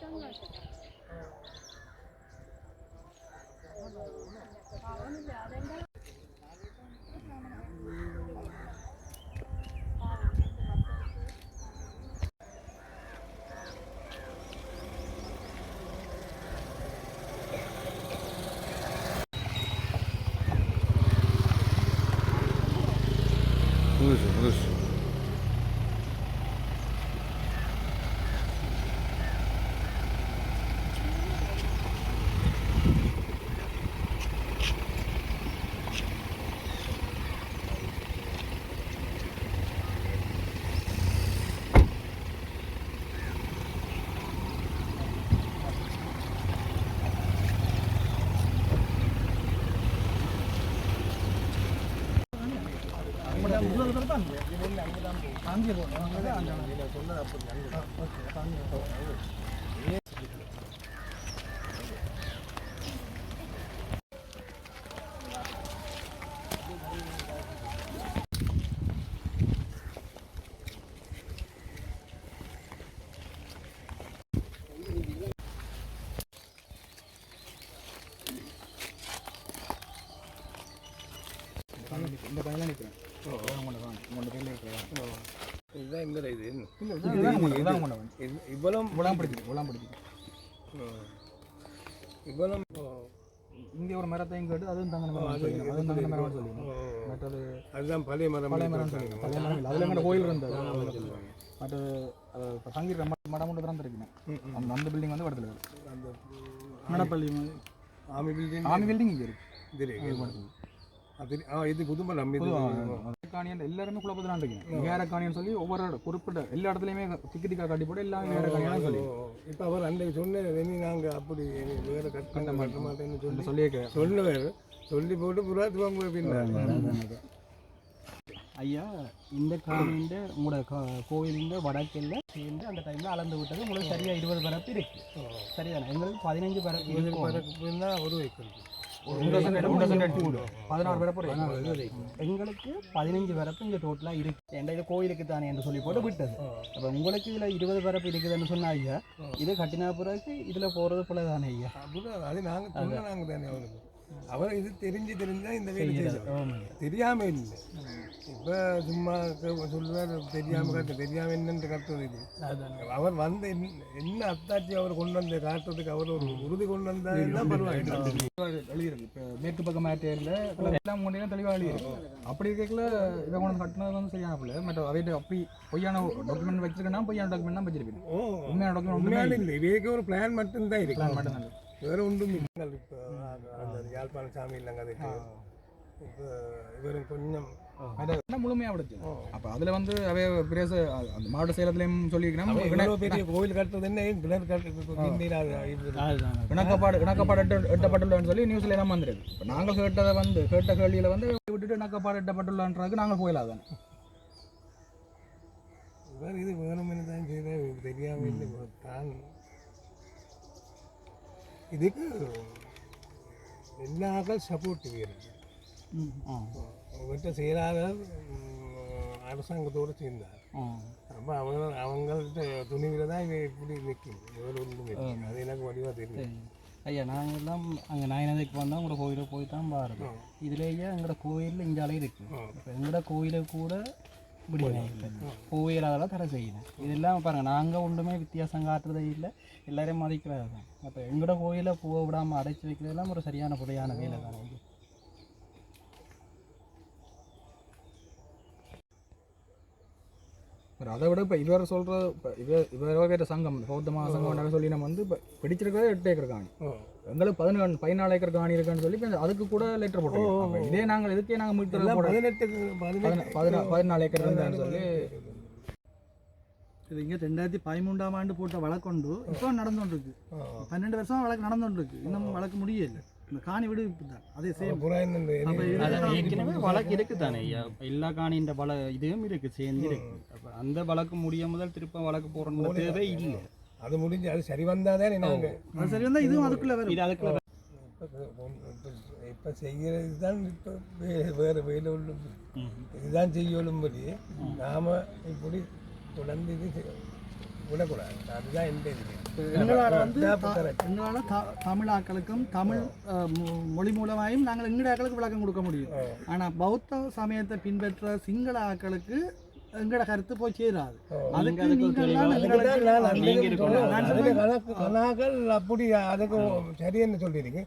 Вижу. இந்த பையன் நிற்கிறேன். இதுதான் இந்த இது இவ்வளோ இங்கே ஒரு மரத்தையும் கேட்டு அதுவும் தங்க மரம் சொல்லி மற்றது அதுதான் பழைய மரம் சொல்லி பழைய மரம் இல்லை அதில் எங்கள்ட கோயில் இருந்தது மற்றது சங்கீர மடம் கொண்டு தான் இருக்கேன் அந்த பில்டிங் வந்து படத்தில் அந்த மணப்பள்ளி ஆமி பில்டிங் இங்கே இருக்கு இது புதுமை காணியன் எல்லாருமே குழப்பத்தான் இருக்கேன் வேற காணியன்னு சொல்லி ஒவ்வொரு குறிப்பிட்ட எல்லா இடத்துலையுமே டிக்கெட்டுக்காக காட்டி போட்டு எல்லாமே வேற காணியான்னு சொல்லி இப்போ அவர் அன்றைக்கு சொன்னது நாங்கள் அப்படி வேற கட் பண்ண மாட்டேன்னு சொல்லுவார் சொல்லி போட்டு புறாத்துவாங்க பின்னாடி ஐயா இந்த காணியின் உங்களோட கோயிலின் வடக்கில் சேர்ந்து அந்த டைமில் அளந்து விட்டது உங்களுக்கு சரியாக 20 பரப்பு இருக்கு சரிதானே எங்களுக்கு 15 பரப்புன்னா ஒரு ஏக்கர் 16 பரப்பு எங்களுக்கு 15 பரப்பு இங்கே டோட்டலாக இருக்கு எந்த இது கோயிலுக்கு தானே என்று சொல்லி போட்டு விட்டது அப்போ உங்களுக்கு இதில் 20 பரப்பு இருக்குதுன்னு சொன்னா ஐயா இது கட்டினா பிறகு இதில் போகிறது போல தானே ஐயா அது நாங்கள் தானே அவருக்கு அவரை இது தெரிஞ்சால் இந்த வேலை தெரியாமல் இல்லை இப்போ சும்மா சொல்லுவார் தெரியாமல் என்னென்று கட்டுறது இது அவர் வந்து என்ன அத்தாட்சி அவர் கொண்டு வந்து காட்டுறதுக்கு அவர் ஒரு உறுதி கொண்டு வந்தால் பரவாயில்லை எழுதியிருக்கு இப்போ மேற்கு பக்கம் மேட்டேரியில் எல்லாம் முன்னே தெளிவாக எழுதியிருக்கு அப்படி இருக்கல இதை கொண்டு கட்டினது வந்து சரியான பிள்ளை மற்ற அவையிட்ட அப்படி பொய்யான டாக்குமெண்ட் வச்சிருக்கேன்னா பொய்யான டாக்குமெண்ட் தான் வச்சிருப்பேன் உண்மையான டாக்குமெண்ட் உண்மையான இல்லை இதுக்கு ஒரு பிளான் மட்டும்தான் இருக்கு பிளான் மட்டும்தான் வேறு ஒன்றும் இல்லை இப்போ அந்த யாழ்ப்பாண சாமி இல்லைங்க அதுக்கு இப்போ இவரும் கொஞ்சம் முழுமையாக விடுச்சு அப்போ அதில் வந்து அவை பிரேச அந்த மாவட்ட சேலத்துலேயும் சொல்லியிருக்கேன் பெரிய கோவில் கட்டுறது என்ன இணக்கப்பாடு எட்டப்பட்டுள்ளன்னு சொல்லி நியூஸில் எல்லாம் வந்துருக்கு இப்போ நாங்கள் கேட்ட கேள்வியில் வந்து விட்டுட்டு இணக்கப்பாடு எட்டப்பட்டுள்ளன்றதுக்கு நாங்கள் போயிடாதானே இது வேணும்னு தான் செய்த தெரியாமல் இல்லை தான் இதுக்கு எல்லாரும் சப்போர்ட்டிவ் இருக்கு அவங்ககிட்ட செயலாளர் அரசாங்கத்தோடு சேர்ந்தார் அப்போ அவங்கள்ட்ட துணிவில் தான் இவன் இப்படி நிற்கும் ஒன்றும் அது எனக்கு வடிவாக தெரியும் ஐயா நாங்கள் எல்லாம் அங்கே நாயனதுக்கு வந்தால் உங்களோட கோயிலுக்கு போய் தான் பாருங்கள் இதுலேயே எங்களோட கோயிலில் இஞ்சாலே இருக்குது இப்போ எங்களோட கோயிலுக்கு கூட கோயில் அதெல்லாம் தடை செய்யணும் இதெல்லாம் பாருங்கள் நாங்கள் ஒன்றுமே வித்தியாசம் காட்டுறதே இல்லை எல்லாரையும் மதிக்கிறது தான் அப்போ எங்களோட கோயிலை போக விடாமல் அடைச்சி வைக்கிறதெல்லாம் ஒரு சரியான புதையான வேலை தான் இது அதை விட இப்போ இவர் சொல்கிற இப்போ இவர சங்கம் பௌத்தமா சங்கம் சொல்லி நம்ம வந்து இப்போ பிடிச்சிருக்கிறத 8 ஏக்கர் காணி எங்களுக்கு 14 ஏக்கர் காணி இருக்குன்னு சொல்லி அதுக்கு கூட லெட்டர் போட்டோம் இதே நாங்கள் இதுக்கே நாங்கள் மீட்டர் 14 ஏக்கர் இருந்தான்னு சொல்லி இது இங்கே 2013ஆம் ஆண்டு போட்ட வழக்கொண்டு இப்போ நடந்துகிட்டு 12 வருஷம் வழக்கு நடந்துகிட்டு இன்னும் வழக்கு முடியல இந்த காணி விடு தான் அதே சேம் ஏற்கனவே வழக்கு இருக்கு தானே ஐயா எல்லா காணின்ற பல இதுவும் இருக்கு சேர்ந்து இருக்கு அப்போ அந்த வழக்கு முடிய முதல் திருப்ப வழக்கு போடணும் தேவை இல்லை அது முடிஞ்சு அது சரி வந்தாதான் நாங்கள் அது சரி வந்தால் இதுவும் அதுக்குள்ள வரும் இது அதுக்குள்ள இப்போ செய்கிறது தான் இப்போ வேறு வேலை உள்ளும் இதுதான் செய்யலும்படி நாம் இப்படி தொடர்ந்து இது விடக்கூடாது. அதுதான் எந்த இது. எங்களால் வந்து எங்களால் தமிழ் ஆக்களுக்கும் தமிழ் மொழி மூலமாயும் நாங்கள் எங்கட ஆக்களுக்கு விளக்கம் கொடுக்க முடியும். ஆனால் பௌத்த சமயத்தை பின்பற்ற சிங்கள ஆக்களுக்கு எங்கட கருத்து போய் சேராது. அதுக்கு கணாக்கள் அப்படி அதுக்கு சரியன்னு சொல்லியிருக்கு.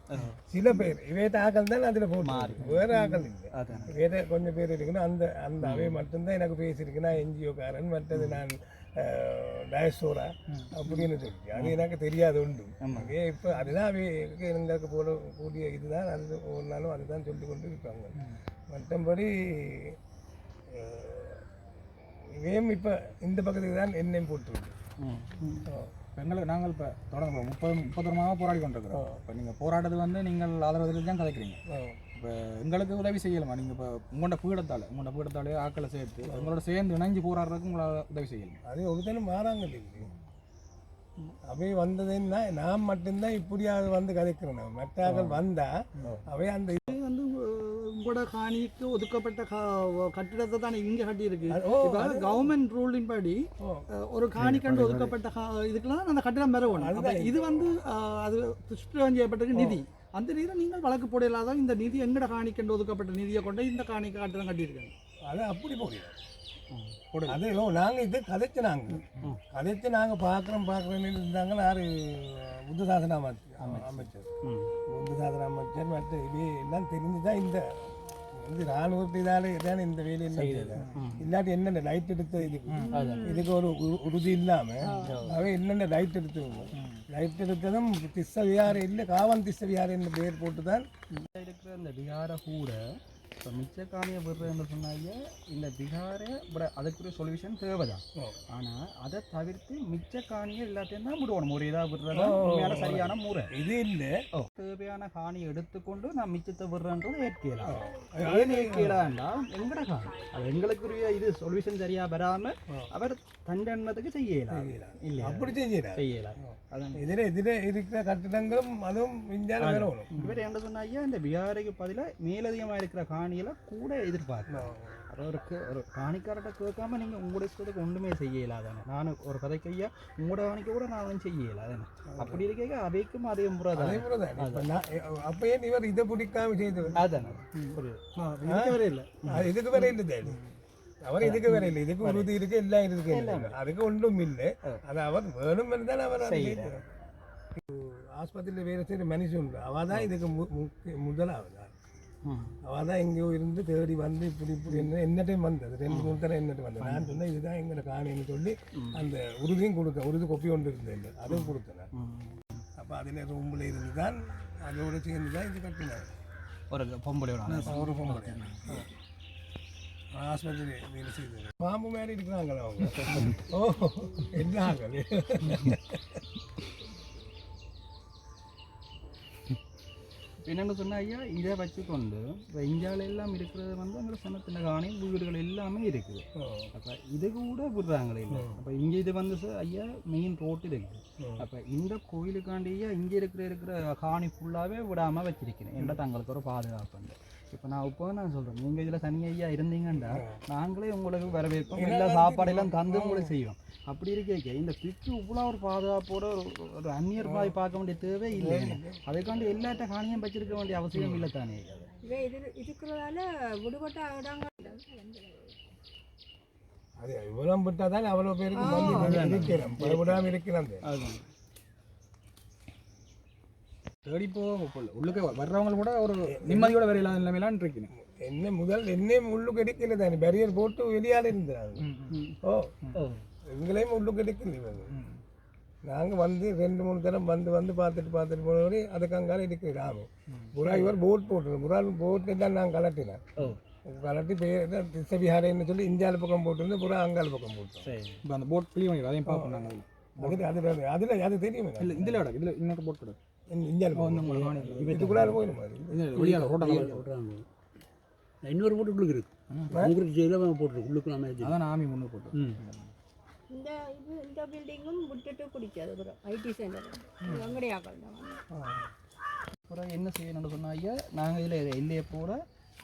சில பேர் வேத ஆக்கள் தான் அதில் போட்டு வேற ஆக்கள் இல்லை. வேற கொஞ்சம் பேர் இருக்குன்னா அந்த அந்த அவை மட்டும்தான் எனக்கு பேசியிருக்குன்னா என்ஜிஓக்காரன் மற்றது நான் டயஸ்டோரா அப்படின்னு சொல்லி அது எனக்கு தெரியாது உண்டு. இப்போ அதுதான் அவைக்கு எங்களுக்கு போட கூடிய இதுதான். அது ஒரு நாளும் அதுதான் சொல்லி கொண்டு இருப்பாங்க. மற்றபடி இவையும் இப்போ இந்த பக்கத்துக்கு தான் எண்ணெயும் போட்டுருக்கு. எங்களுக்கு நாங்கள் இப்போ தொடங்க 30 வருடமாக போராடி கொண்டிருக்கிறோம். இப்போ நீங்கள் போராட்டது வந்து நீங்கள் ஆதரவு தான் கதைக்கிறீங்க. இப்போ எங்களுக்கு உதவி செய்யலாமா? நீங்கள் இப்போ உங்களோட பீடத்தாலே ஆக்களை சேர்த்து உங்களோட சேர்ந்து இணைஞ்சு போராடுறதுக்கு உங்களால் உதவி செய்யலாம். அது ஒருத்தனும் மாறாங்க இல்லைங்க. அவை வந்ததுன்னா நான் மட்டும்தான் இப்படியாவது வந்து கதைக்கிறேன். மற்ற ஆக்கள் வந்தால் அவை அந்த இது வந்து உங்களோட காணிக்கு ஒதுக்கப்பட்ட கட்டிடத்தை தான் இங்கே கட்டியிருக்கு. கவர்மெண்ட் ரூலின் படி ஒரு காணிக்கண்டு ஒதுக்கப்பட்ட இதுக்கெல்லாம் அந்த கட்டிடம் பெறணும். இது வந்து அது சுற்றுலா செய்யப்பட்டிருக்கு நிதி. அந்த நிதியை நீங்கள் வழக்கு போடலாதான் இந்த நிதி எங்கட காணிக்கண்டு ஒதுக்கப்பட்ட நிதியை கொண்டு இந்த காணிக்கு கட்டிடம் கட்டியிருக்காங்க. அது அப்படி போடுங்க. அது நாங்கள் இது கதைச்சு நாங்கள் பார்க்குறோன்னு இருந்தாங்க. யார் புத்த சாசன அமைச்சர் புத்த சாசன அமைச்சர் மற்ற இது எல்லாம் தெரிஞ்சு தான் இந்த வந்து இராணுவத்தை இதான இந்த வேலையில் இல்லாட்டி என்னென்ன லைட் எடுத்து இதுக்கு ஒரு உறுதி இல்லாமல் அவை என்னென்ன லைட் எடுத்ததும் திஸ்ஸ விகாரை இல்லை காவன் திஸ்ஸ விகாரை என்ற பெயர் போட்டு தான் இருக்கிற இந்த விகாரை கூட இப்போ மிச்ச காணியை விடுறதுன்னு சொன்னாங்க. இந்த விகாரை அதுக்குரிய சொல்யூஷன் தேவைதான். ஆனால் அதை தவிர்த்து மிச்ச காணியை எல்லாத்தையும் தான் விடுவோம். முறையாக விடுறதா உண்மையான சரியான முறை இது இல்லை. தேவையான காணியை எடுத்துக்கொண்டு நான் மிச்சத்தை விடுறேன்றது ஏற்கலாம். ஏற்கலாம்டா எங்கட காணி அது எங்களுக்குரிய இது சொல்யூஷன் சரியாக வராமல் அவர் தண்டனத்துக்கு செய்யலாம். இல்லை அப்படி செய்யலாம். இதில் இருக்கிற கட்டிடங்களும் அதுவும் வரணும். இவர் என்ன சொன்னாங்க, இந்த விகாரைக்கு பதிலாக மேலதிகமாக இருக்கிற காணியில் கூட எதிர்பார்க்கலாம். அதாவது ஒரு காணிக்காரர்கிட்ட கேட்காம நீங்கள் உங்களோட இஷ்டத்துக்கு ஒன்றுமே செய்யலாதானே. நான் ஒரு கதைக்கு ஐயா உங்களோட காணிக்க கூட நான் செய்யலாதானே. அப்படி இருக்க அவைக்கும் அதே முறை தான். அப்பயே இவர் இதை பிடிக்காம செய்து அதானே வர இல்லை. இதுக்கு வர இல்லை அவர் இதுக்கு வேற இல்லை. இதுக்கு உறுதி இருக்கு எல்லாம் இருக்கு. அதுக்கு ஒன்றும் இல்லை. அது அவர் வேணும் தான் அவர் ஆஸ்பத்திரியில் வேலை செய்கிற மனுஷன் உண்டு. அவள் தான் இதுக்கு முதலாவது. அவள் தான் எங்கேயோ இருந்து தேடி வந்து இப்படி என்ன டைம் வந்தது 2-3 தடவை என்ன டைம் வந்தது. நான் சொன்னேன் இதுதான் எங்களை காணின்னு சொல்லி அந்த உறுதியும் கொடுத்தேன். உறுதி கொப்பி கொண்டு இருந்தேன். அதுவும் கொடுத்தேன். அப்போ அதில் ரூமில் இருந்து தான் அதோட சேர்ந்து தான் இது கட்டினார். ஒரு பொம்பளை ஆஸ்பத்திரி வேலை செய்தது. பாம்பு மாதிரி இருக்கிறாங்களா அவங்க? ஓ என்ன ஆகல. என்னென்னு சொன்னால் ஐயா இதை வச்சுக்கொண்டு இப்போ இந்தியாவில் எல்லாம் இருக்கிறது வந்து அங்கே சின்ன காணி வீடுகள் எல்லாமே இருக்குது. அப்போ இது கூட விடுறாங்களே இல்லை. அப்போ இங்கே இது வந்து ஐயா மெயின் ரோட்டு இருக்குது. அப்போ இந்த கோயிலுக்காண்டியா இங்கே இருக்கிற காணி ஃபுல்லாகவே விடாமல் வச்சிருக்கிறேன். என்ன தங்களுக்கு ஒரு பாதுகாப்பு. இப்போ நான் சொல்கிறேன், நீங்கள் இதில் தனியா இருந்தீங்கன்னா நாங்களே உங்களுக்கு வரவேற்போம். எல்லா சாப்பாடெல்லாம் தந்து உங்களுக்கு செய்வோம். அப்படி இருக்க இந்த பிக்கு இவ்வளோ ஒரு பாதுகாப்போட ஒரு அந்நியர் மாதிரி பார்க்க வேண்டிய தேவை இல்லை. அதுக்காண்டி எல்லாட்ட காணியும் வச்சிருக்க வேண்டிய அவசியம் இல்லை தானே. இருக்கிறதால விடுபட்ட அது இவ்வளோ விட்டால் தான் அவ்வளோ பேருக்கு விடாமல் இருக்கிறாங்க. தேடி உள்ளுக்கு வர்றவங்க கூட ஒரு நிம்மதியோட வேற இல்லாத நிலைமையிலான் இருக்கேன். என்ன உள்ளுக்கு எடுக்கல தானே பேரியர் போட்டு வெளியால் இருந்தாங்க. எங்களையும் உள்ளுக்கு எடுக்கல. நாங்கள் வந்து 2-3 தரம் வந்து பார்த்துட்டு போனவரை அதுக்கு அங்கால இருக்கிறாங்க. புறா இவர் போட் போட்டுருவோம். புறா போட்டு தான் நாங்கள் கலட்டினேன். கலட்டி பேர் திசவிஹாரைன்னு சொல்லி இந்தியாவில் பக்கம் போட்டுருந்து புறா அங்கால பக்கம் போட்டோம். இப்போ அந்த போட் கிளீன் பண்ணி அதையும் பார்ப்போம் நாங்கள். அதில் அது தெரியுமே. இல்லை இதில் இன்னொரு போட் கிடையாது. இதுக்குள்ளார போயிடும். இன்னொரு போட்டு உள்ளுக்கு இருக்கு போட்டுருக்கு. அதான் ஆமி முன்னே போட்டு இந்த பில்டிங்கும் விட்டுட்டு பிடிக்காது. ஐடி சென்டர் வெங்கடையாக்கள் அப்புறம் என்ன செய்யணும்னு சொன்னா ஐயா, நாங்கள் இதில் எல்லையை போட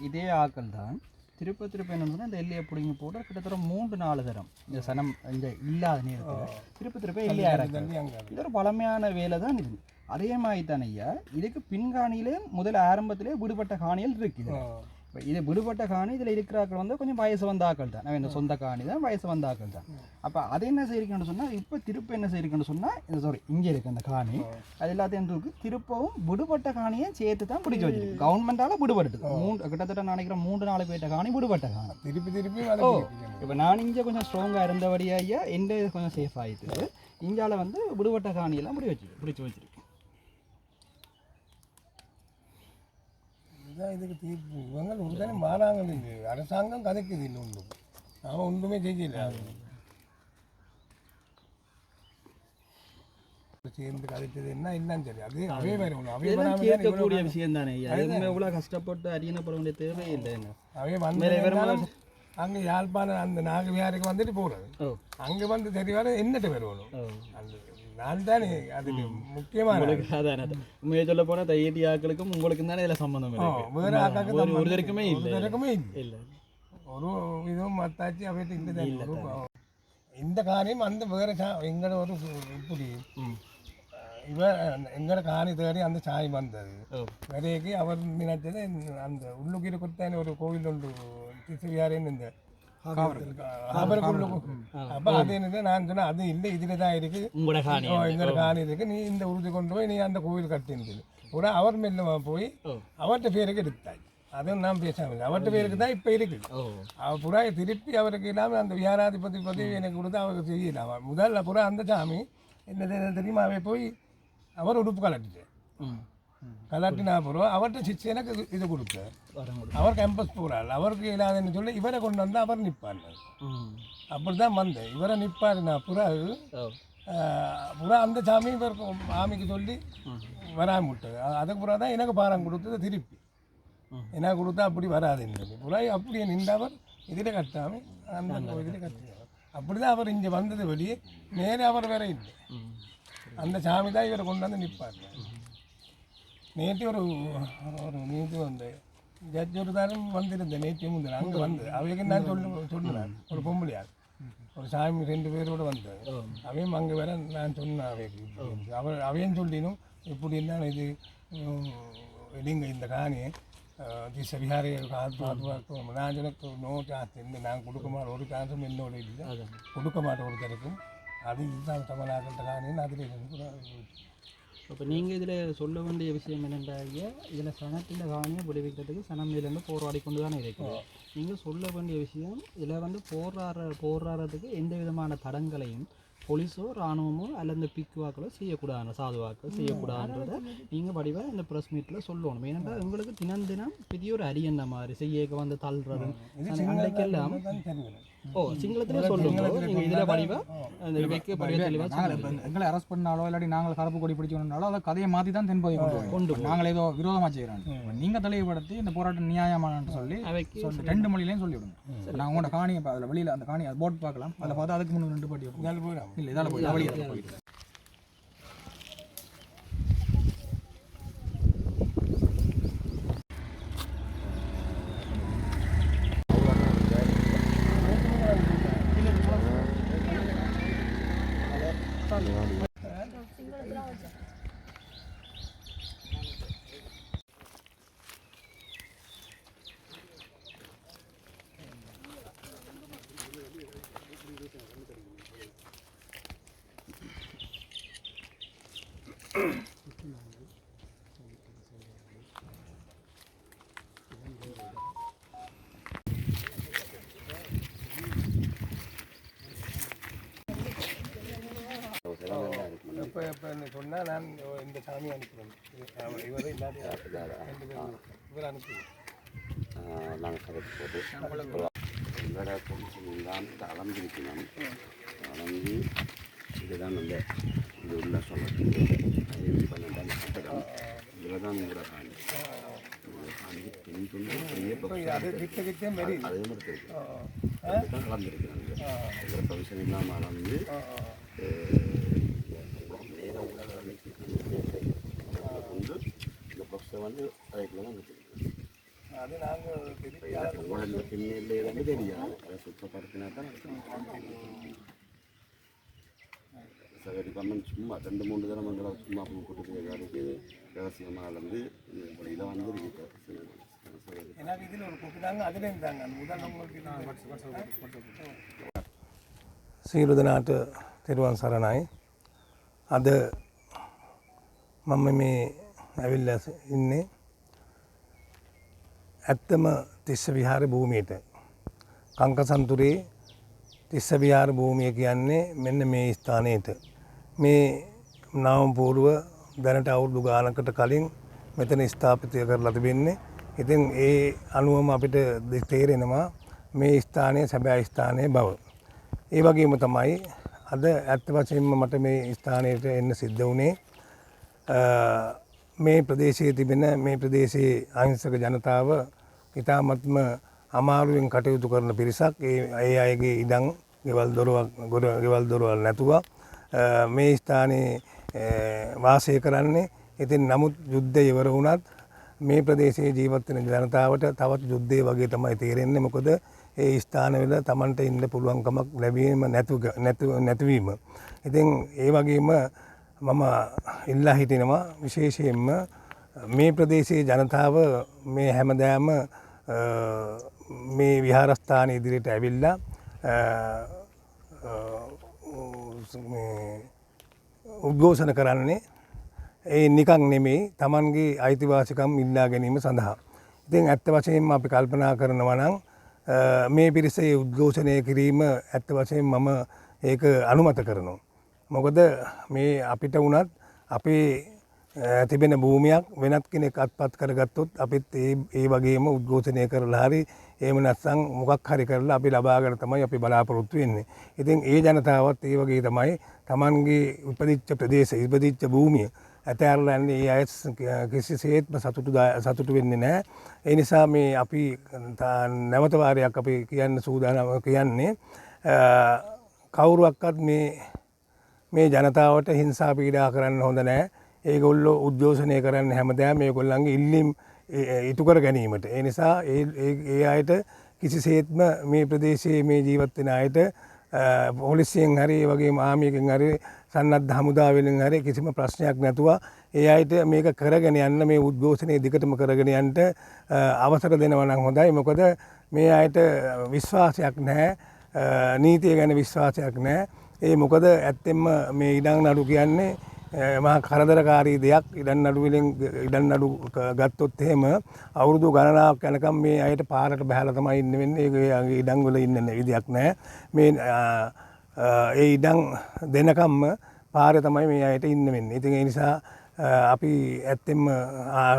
இதே ஆக்கள் தான் திருப்ப என்னன்னு சொன்னால் இந்த எல்லையை பிடிங்கி போட்டு கிட்டத்தட்ட 3-4 தரம் இந்த சனம் இந்த இல்லாத நேரத்தில் திருப்ப எல்லையாக இருக்கு. இது ஒரு பழமையான வேலை தான் இது. அதே மாதிரி தானே ஐயா இதுக்கு பின்காணியிலே முதல் ஆரம்பத்திலே விடுபட்ட காணிகள் இருக்குது. இப்போ இது விடுபட்ட காணி இதில் இருக்கிறாக்கள் வந்து கொஞ்சம் வயசு வந்தாக்கள் தான். இந்த சொந்த காணி தான் வயசு வந்தாக்கள் தான். அப்போ அதை என்ன செய்யிருக்குன்னு சொன்னால் இப்போ திருப்ப என்ன செய்யிருக்குன்னு சொன்னால் இந்த இங்கே இருக்குது அந்த காணி அது எல்லாத்தையும் இருக்கு. திருப்பவும் விடுபட்ட காணியை சேர்த்து தான் பிடிச்சி வச்சிருக்கு. கவர்மெண்டால் விடுபடுது கிட்டத்தட்ட நினைக்கிறேன் 3-4 பேர்ட்ட காணி விடுபட்ட காணி திருப்பி இப்போ நான் இங்கே கொஞ்சம் ஸ்ட்ராங்காக இருந்தபடியாக ஐயா எந்த கொஞ்சம் சேஃப் ஆகிட்டு இந்தியாவில் வந்து விடுபட்ட காணியெல்லாம் பிடிச்சி வச்சிருக்கு. இதுக்கு தீர்ப்பு இவங்க உடனே மாறாங்க. அரசாங்கம் கதைக்குது இல்லை ஒன்றும் அவன் ஒன்றுமே செய்யல. சேர்ந்து கதைச்சது என்னன்னு சரி அது அவே கேட்கக்கூடிய விஷயம் தானே எவ்வளோ கஷ்டப்பட்டு அறியப்பட வேண்டிய தேவை இல்லை. அவே வந்து அங்கே யாழ்ப்பாணம் அந்த நாகவியாருக்கு வந்துட்டு போகிறது அங்கே வந்து தெரியாத என்னட்டு வருவணும் அந்த நான் தானே அது முக்கியமான உண்மையை சொல்ல போனால் தையட்டி ஆக்களுக்கும் உங்களுக்கும் தானே இதில் சம்பந்தம் வேறு ஆக்களுக்கு ஒருத்தருக்குமே இல்லை ஒரு இதுவும் மத்தாச்சு அவைட்டு இல்லை. இந்த காரியம் அந்த வேறு எங்களோட ஒரு இப்படி எங்களோட காணி தேடி அந்த சாய் வந்தது வரைக்கு அவர் நினைச்சது அந்த உள்ளுக்கு கொடுத்தானே ஒரு கோவில் ஒன்று திசுவியாரேன்னு இந்த அப்போ அது என்னது நான் சொன்னேன் அது இல்லை இதில் தான் இருக்குது எங்களோட காணி இருக்கு நீ இந்த உறுதி கொண்டு போய் நீ அந்த கோவில் கட்டினது கூட அவர் மேல போய் அவர்கிட்ட பேருக்கு எடுத்தாய். அதுவும் நான் பேசாமல் அவர்கிட்ட பேருக்கு தான் இப்போ இருக்குது. அவர் புறா திருப்பி அவருக்கு இல்லாமல் அந்த வியாராதிபதி பதவி எனக்கு கொடுத்து அவருக்கு செய்யல. முதல்ல புறா அந்த சாமி என்ன தெரியுமா அவை போய் அவர் உடுப்பு கலட்டுச்சு கலாட்டினா அப்புறம் அவர்கிட்ட சிச்சு எனக்கு இது கொடுத்தார். அவர் கேம்பஸ் போகிறாள் அவருக்கு இல்லாதன்னு சொல்லி இவரை கொண்டு வந்து அவர் நிற்பார். அப்படி தான் வந்தேன் இவரை நிற்பாருண்ணா புறா அந்த சாமி இவர் ஆமிக்கு சொல்லி வராமல் விட்டது. அதுக்கு புறா தான் எனக்கு பாரம் கொடுத்தது திருப்பி எனக்கு கொடுத்தா அப்படி வராதுன்னு சொல்லி புறா அப்படியே நின்றவர் இதில் கட்டாமல் அந்த இதில் கட்டினார். அப்படி தான் அவர் இங்கே வந்தது வெளியே நேரே அவர் வேற இல்லை. அந்த சாமி தான் இவரை கொண்டு வந்து நிற்பார். நேற்று ஒரு நேற்று வந்து ஜட்ஜ் ஒரு தாரம் வந்திருந்தேன் நேற்று முந்தின அங்கே வந்து அவைக்கு நான் சொன்னேன் ஒரு பொம்பளையார் ஒரு சாமி 2 பேரோடு வந்தேன். அவையும் அங்கே வேற நான் சொன்னேன் அவைக்கு அவையும் சொல்லினும் இப்படி என்ன இது இடிங்க இந்த காணி திசவிஹாரை பாதுகாக்கும் நான் எனக்கு நோ சான்ஸ் இல்லை நான் கொடுக்க மாட்டேன் ஒரு சான்ஸும் என்னோட இல்லை கொடுக்க மாட்டேன் ஒருத்தருக்கும் அது இதுதான் தமிழாக்கிட்ட காணின்னு அதில். இப்போ நீங்கள் இதில் சொல்ல வேண்டிய விஷயம் என்னென்றாங்க இதில் சனத்தின் காணியை விடுவிக்கிறதுக்கு சனம் இதிலேருந்து போராடி கொண்டு தானே இருக்குது. நீங்கள் சொல்ல வேண்டிய விஷயம் இதில் வந்து போராடுறதுக்கு எந்த விதமான தடங்களையும் போலீஸோ இராணுவமோ அல்லது இந்த பிக்குவாக்களோ செய்யக்கூடாது சாதுவாக்கள் செய்யக்கூடாதுன்றதை நீங்கள் வடிவாக இந்த ப்ரெஸ் மீட்டில் சொல்லணும். ஏனென்றால் உங்களுக்கு தினம் பெரிய ஒரு அரியன்ன மாதிரி செய்யக்க வந்து தள்ளுறது அன்றைக்கெல்லாம் சிங்களத்திலே சொல்லுங்க. நீங்கள் இதில் வடிவாக எங்களை அரெஸ்ட் பண்ணாலோ இல்லாட்டி நாங்கள் கருப்பு கொடி பிடிச்சோம்னாலோ அதை கதையை மாற்றி தான் தென்பதை கொண்டு நாங்கள் ஏதோ விரோதமாக செய்கிறோம். நீங்கள் தெளிவுபடுத்தி இந்த போராட்டம் நியாயமானு சொல்லி 2 மொழியிலையும் சொல்லிவிடுங்க. நாங்கள் உங்களோட காணியை அதில் வெளியில் அந்த காணி அது போட் பார்க்கலாம் அதில் பார்த்தா அதுக்கு முன்னாடி 2 பாட்டி இல்லை இதால் போயிட்டு இப்போ சொன்னால் நான் இந்த சாமி அனுப்புகிறேன் இவர் இல்லாத இவர் அனுப்புகிறேன் நாங்கள் கதைக்கு போட்டு எங்களோட பொலிசில் தான் அளந்திருக்கணும். அளந்து இதுதான் அந்த இது உள்ள சொல்லக்கூடிய 12ஆம் கட்டடம் இதில் தான் உங்களோட காணி அதே மாதிரி இருக்கு அதுதான் கலந்துருக்கிறாங்க. இதில் ப்ரொவிஷன் இல்லாமல் அளந்து நேரம் உள்ள வந்து இந்த ப்ரொஃபஸர் வந்து அதுக்குள்ள தான் வச்சுருக்கேன். அது நாங்கள் உங்களோட இந்த பின்னணியில் ஏதாவது தெரியாது அதை சுத்தப்படுத்தினா தான் சகடி கம்மன் சும்மா 2-3 தடவை எங்களை சும்மா கூட்டு வேலைக்கு ரகசியமாக அளந்து இதில் வந்துருக்கு எனக்கு இதில் ஒரு கூப்பிட்டாங்க அதில் இருந்தாங்க அந்த உதாரணங்களுக்கு සීලුදනාට තෙරුවන් සරණයි. අද මම මේ ඇවිල්ලා ඉන්නේ ඇත්තම තිස්ස විහාර භූමියට. කංකසන්තුරේ තිස්ස විහාර භූමිය කියන්නේ මෙන්න මේ ස්ථානයේට. මේ නාම පූර්ව දැනට අවුරුදු ගානකට කලින් මෙතන ස්ථාපිත කරලා තිබෙන්නේ. ඉතින් ඒ අනුවම අපිට තේරෙනවා මේ ස්ථානයේ සැබෑ ස්ථානයේ බව. ඒ වගේම තමයි අද ඇත්ත වශයෙන්ම මට මේ ස්ථානයට එන්න සිද්ධ වුණේ මේ ප්‍රදේශයේ තිබෙන මේ ප්‍රදේශයේ අහිංසක ජනතාව ඉතාමත්ම අමාරුවෙන් කටයුතු කරන පිරිසක් ඒ අයගේ ඉඩම් ගෙවල් දොරවල් නැතුව මේ ස්ථානයේ වාසය කරන්නේ. ඉතින් නමුත් යුද්ධය ඉවර වුණත් මේ ප්‍රදේශයේ ජීවත් වෙන ජනතාවට තවත් යුද්ධය වගේ තමයි තේරෙන්නේ. මොකද ඒ ස්ථානවල Tamanට ඉන්න පුළුවන්කමක් ලැබීම නැතිවීම. ඉතින් ඒ වගේම මම ඉල්ලා හිටිනවා විශේෂයෙන්ම මේ ප්‍රදේශයේ ජනතාව මේ හැමදාම මේ විහාරස්ථාන ඉදිරියට ඇවිල්ලා උද්ඝෝෂණ කරන්නේ ඒ නිකන් නෙමෙයි Tamanගේ අයිතිවාසිකම් ඉල්ලා ගැනීම සඳහා. ඉතින් ඇත්ත වශයෙන්ම අපි කල්පනා කරනවා නම් මේ පිරිසේ උද්ඝෝෂණය කිරීම ඇත්ත වශයෙන් මම ඒක අනුමත කරනවා. මොකද මේ අපිට වුණත් අපේ තිබෙන භූමියක් වෙනත් කෙනෙක් අත්පත් කරගත්තොත් අපිත් ඒ වගේම උද්ඝෝෂණය කරලා හරි එහෙම නැත්නම් මොකක් හරි කරලා අපි ලබා ගන්න තමයි අපි බලාපොරොත්තු වෙන්නේ. ඉතින් ඒ ජනතාවත් ඒ වගේ තමයි Tamanගේ උපදිච්ච ප්‍රදේශ ඉපදිච්ච භූමිය ඇතැරලා යන්නේ. ඒ අය කිසිසේත්ම සතුටු වෙන්නේ නැහැ. ඒ නිසා මේ අපි නැවත වාරයක් අපි කියන්න සූදානම් කියන්නේ කවුරුවක්වත් මේ ජනතාවට හිංසා පීඩා කරන්න හොඳ නැහැ. ඒගොල්ලෝ උද්ඝෝෂණය කරන්න හැමදාම මේගොල්ලන්ගේ ඉල්ලීම් ඉටු කර ගැනීමට. ඒ නිසා ඒ අයට කිසිසේත්ම මේ ප්‍රදේශයේ මේ ජීවත් වෙන අයට පොලිසියෙන් හරි ඒ වගේම ආමියකින් හරි සන්නද්ධ හමුදාවෙන් හරි කිසිම ප්‍රශ්නයක් නැතුව ඒ අයට මේක කරගෙන යන්න මේ උද්ඝෝෂණය දිගටම කරගෙන යන්න අවසර දෙනවා නම් හොඳයි. මොකද මේ අයට විශ්වාසයක් නැහැ. නීතිය ගැන විශ්වාසයක් නැහැ. ඒ මොකද ඇත්තෙන්ම මේ ඉඩම් නඩු කියන්නේ මහා කරදරකාරී දෙයක්. ඉඩම් නඩු ගත්තොත් එහෙම අවුරුදු ගණනාවක් යනකම් මේ අයට පාරට බහැලා තමයි ඉන්න වෙන්නේ. ඒගේ ඉඩම් වල ඉන්න විදියක් නැහැ. මේ ඒ ඉඩම් දෙනකම්ම පාරේ තමයි මේ අයට ඉන්න වෙන්නේ. ඉතින් ඒ නිසා අපි ඇත්තෙන්ම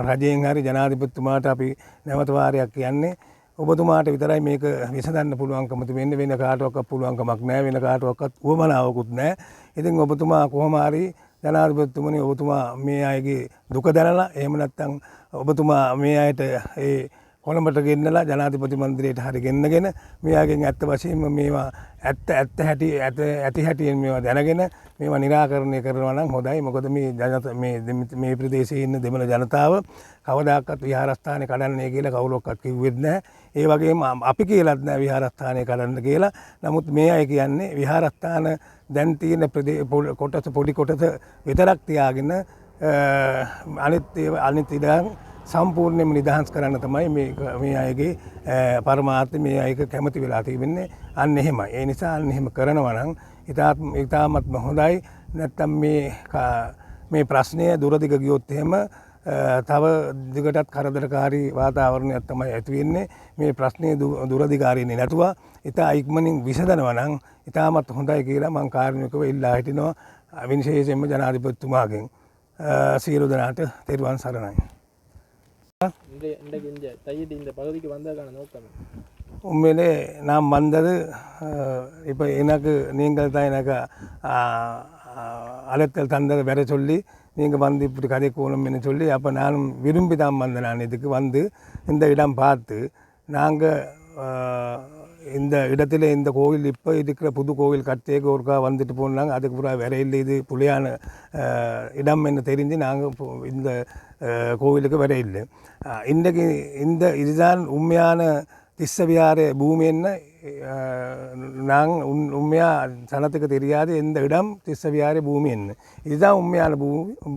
රජයෙන් හරි ජනාධිපතිතුමාට අපි නැවත වාරයක් කියන්නේ ඔබතුමාට විතරයි මේක විසඳන්න පුළුවන්කම තිබෙන්නේ. වෙන කාටවත් පුළුවන්කමක් නැහැ. වෙන කාටවත් උවමනාවකුත් නැහැ. ඉතින් ඔබතුමා කොහොම හරි ජනාධිපතිතුමනි ඔබතුමා මේ අයගේ දුක දැනලා එහෙම නැත්නම් ඔබතුමා මේ අයට ඒ කොළඹට ගෙන්නලා ජනාධිපති මන්දිරයට හරි ගෙන්නගෙන මෙයාගෙන් ඇත්ත වශයෙන්ම මේවා ඇති හැටියෙන් මේවා දැනගෙන මේවා निराකරණය කරනවා නම් හොඳයි. මොකද මේ ප්‍රදේශයේ ඉන්න දෙමළ ජනතාව කවදාකවත් විහාරස්ථානේ කඩන්නේ කියලා කවුරක්වත් කිව්වෙත් නැහැ. ඒ වගේම අපි කියලාත් නැහැ විහාරස්ථානේ කඩන්න කියලා. නමුත් මේ අය කියන්නේ විහාරස්ථාන දැන් තියෙන පොඩි කොටස විතරක් තියාගෙන අනිත් ඉඩම් සම්පූර්ණයෙන්ම නිදහස් කරන්න තමයි මේ අයගේ පරමාර්ථය. මේ අයක කැමති වෙලා තිබෙන්නේ අන්න එහෙමයි. ඒ නිසා අන්න එහෙම කරනවා නම් ඉතාමත්ම හොඳයි. නැත්තම් මේ ප්‍රශ්නය දුරදිග ගියොත් එහෙම තව දිගටත් කරදරකාරී වාතාවරණයක් තමයි ඇති වෙන්නේ. මේ ප්‍රශ්නේ දුරදිගාරින්නේ නැතුව ඉතා ඉක්මනින් විසඳනවා නම් ඉතාමත් හොඳයි කියලා මම කාර්මිකව ඉල්ලා හිටිනවා. විශේෂයෙන්ම ජනාධිපතිතුමාගෙන් සියලු දෙනාට තෙරුවන් සරණයි. இந்த தையீட்டு இந்த பகுதிக்கு வந்ததுக்கான நோக்கம் உண்மையிலே நாம் வந்தது இப்போ எனக்கு நீங்கள் தான் எனக்கு அழைத்தல் தந்ததை வர சொல்லி நீங்கள் வந்து இப்படி கதை கூணும்னு சொல்லி அப்போ நானும் விரும்பி தான் வந்தேன். நான் இதுக்கு வந்து இந்த இடம் பார்த்து நாங்கள் இந்த இடத்துல இந்த கோவில் இப்போ இருக்கிற புது கோவில் கட்டேக்கு ஒருக்கா வந்துட்டு போனாங்க. அதுக்கு பிறகு வேற இல்லை இது புலியான இடம் என்று தெரிஞ்சு நாங்கள் இந்த கோவிலுக்கு வர இல்லை. இன்றைக்கு இதுதான் உண்மையான திஸ்ஸவிகார பூமின்னு நாங்கள் உண்மையாக சனத்துக்கு தெரியாது எந்த இடம் திஸ்ஸவிகார பூமி என்ன. இதுதான் உண்மையான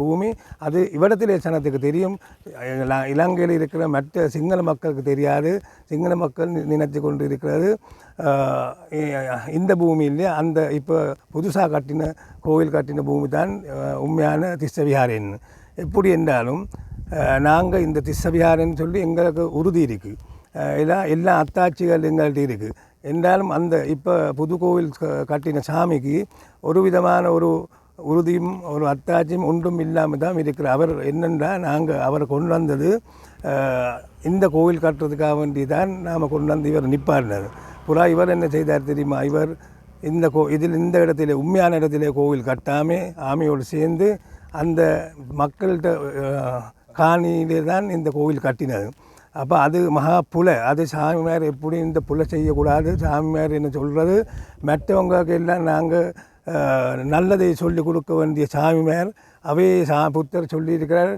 பூமி. அது இவ்விடத்திலே சனத்துக்கு தெரியும். இலங்கையில் இருக்கிற மற்ற சிங்கள மக்களுக்கு தெரியாது. சிங்கள மக்கள் நினைத்து கொண்டு இருக்கிறது இந்த பூமியிலே அந்த இப்போ புதுசாக கட்டின கோவில் கட்டின பூமி தான் உண்மையான திஸ்ஸவிகாரன்னு. எப்படி என்றாலும் நாங்கள் இந்த திஸ்ஸவிகாரன்னு சொல்லி எங்களுக்கு உறுதி இருக்குது. எல்லா அத்தாட்சிகள் எங்கள்கிட்ட இருக்குது. என்றாலும் அந்த இப்போ புது கோவில் கட்டின சாமிக்கு ஒரு விதமான ஒரு உறுதியும் ஒரு அத்தாட்சியும் ஒன்றும் இல்லாமல் தான் இருக்கிற. அவர் என்னென்றால் நாங்கள் அவரை கொண்டு வந்தது இந்த கோவில் கட்டுறதுக்காக வேண்டி தான் நாம் கொண்டு வந்து இவர் நிப்பாடினார். புறா இவர் என்ன செய்தார் தெரியுமா? இவர் இந்த இடத்துல உண்மையான இடத்துல கோவில் கட்டாமல் ஆமையோடு சேர்ந்து அந்த மக்கள்கிட்ட காணியிலே தான் இந்த கோவில் கட்டினது. அப்போ அது மகா புலை. அது சாமியார் எப்படி இந்த புலை செய்யக்கூடாது. சாமியார் என்ன சொல்கிறது, மற்றவங்களுக்கு எல்லாம் நாங்கள் நல்லதை சொல்லி கொடுக்க வேண்டிய சாமியார் அவே புத்தர் சொல்லியிருக்கிறார்.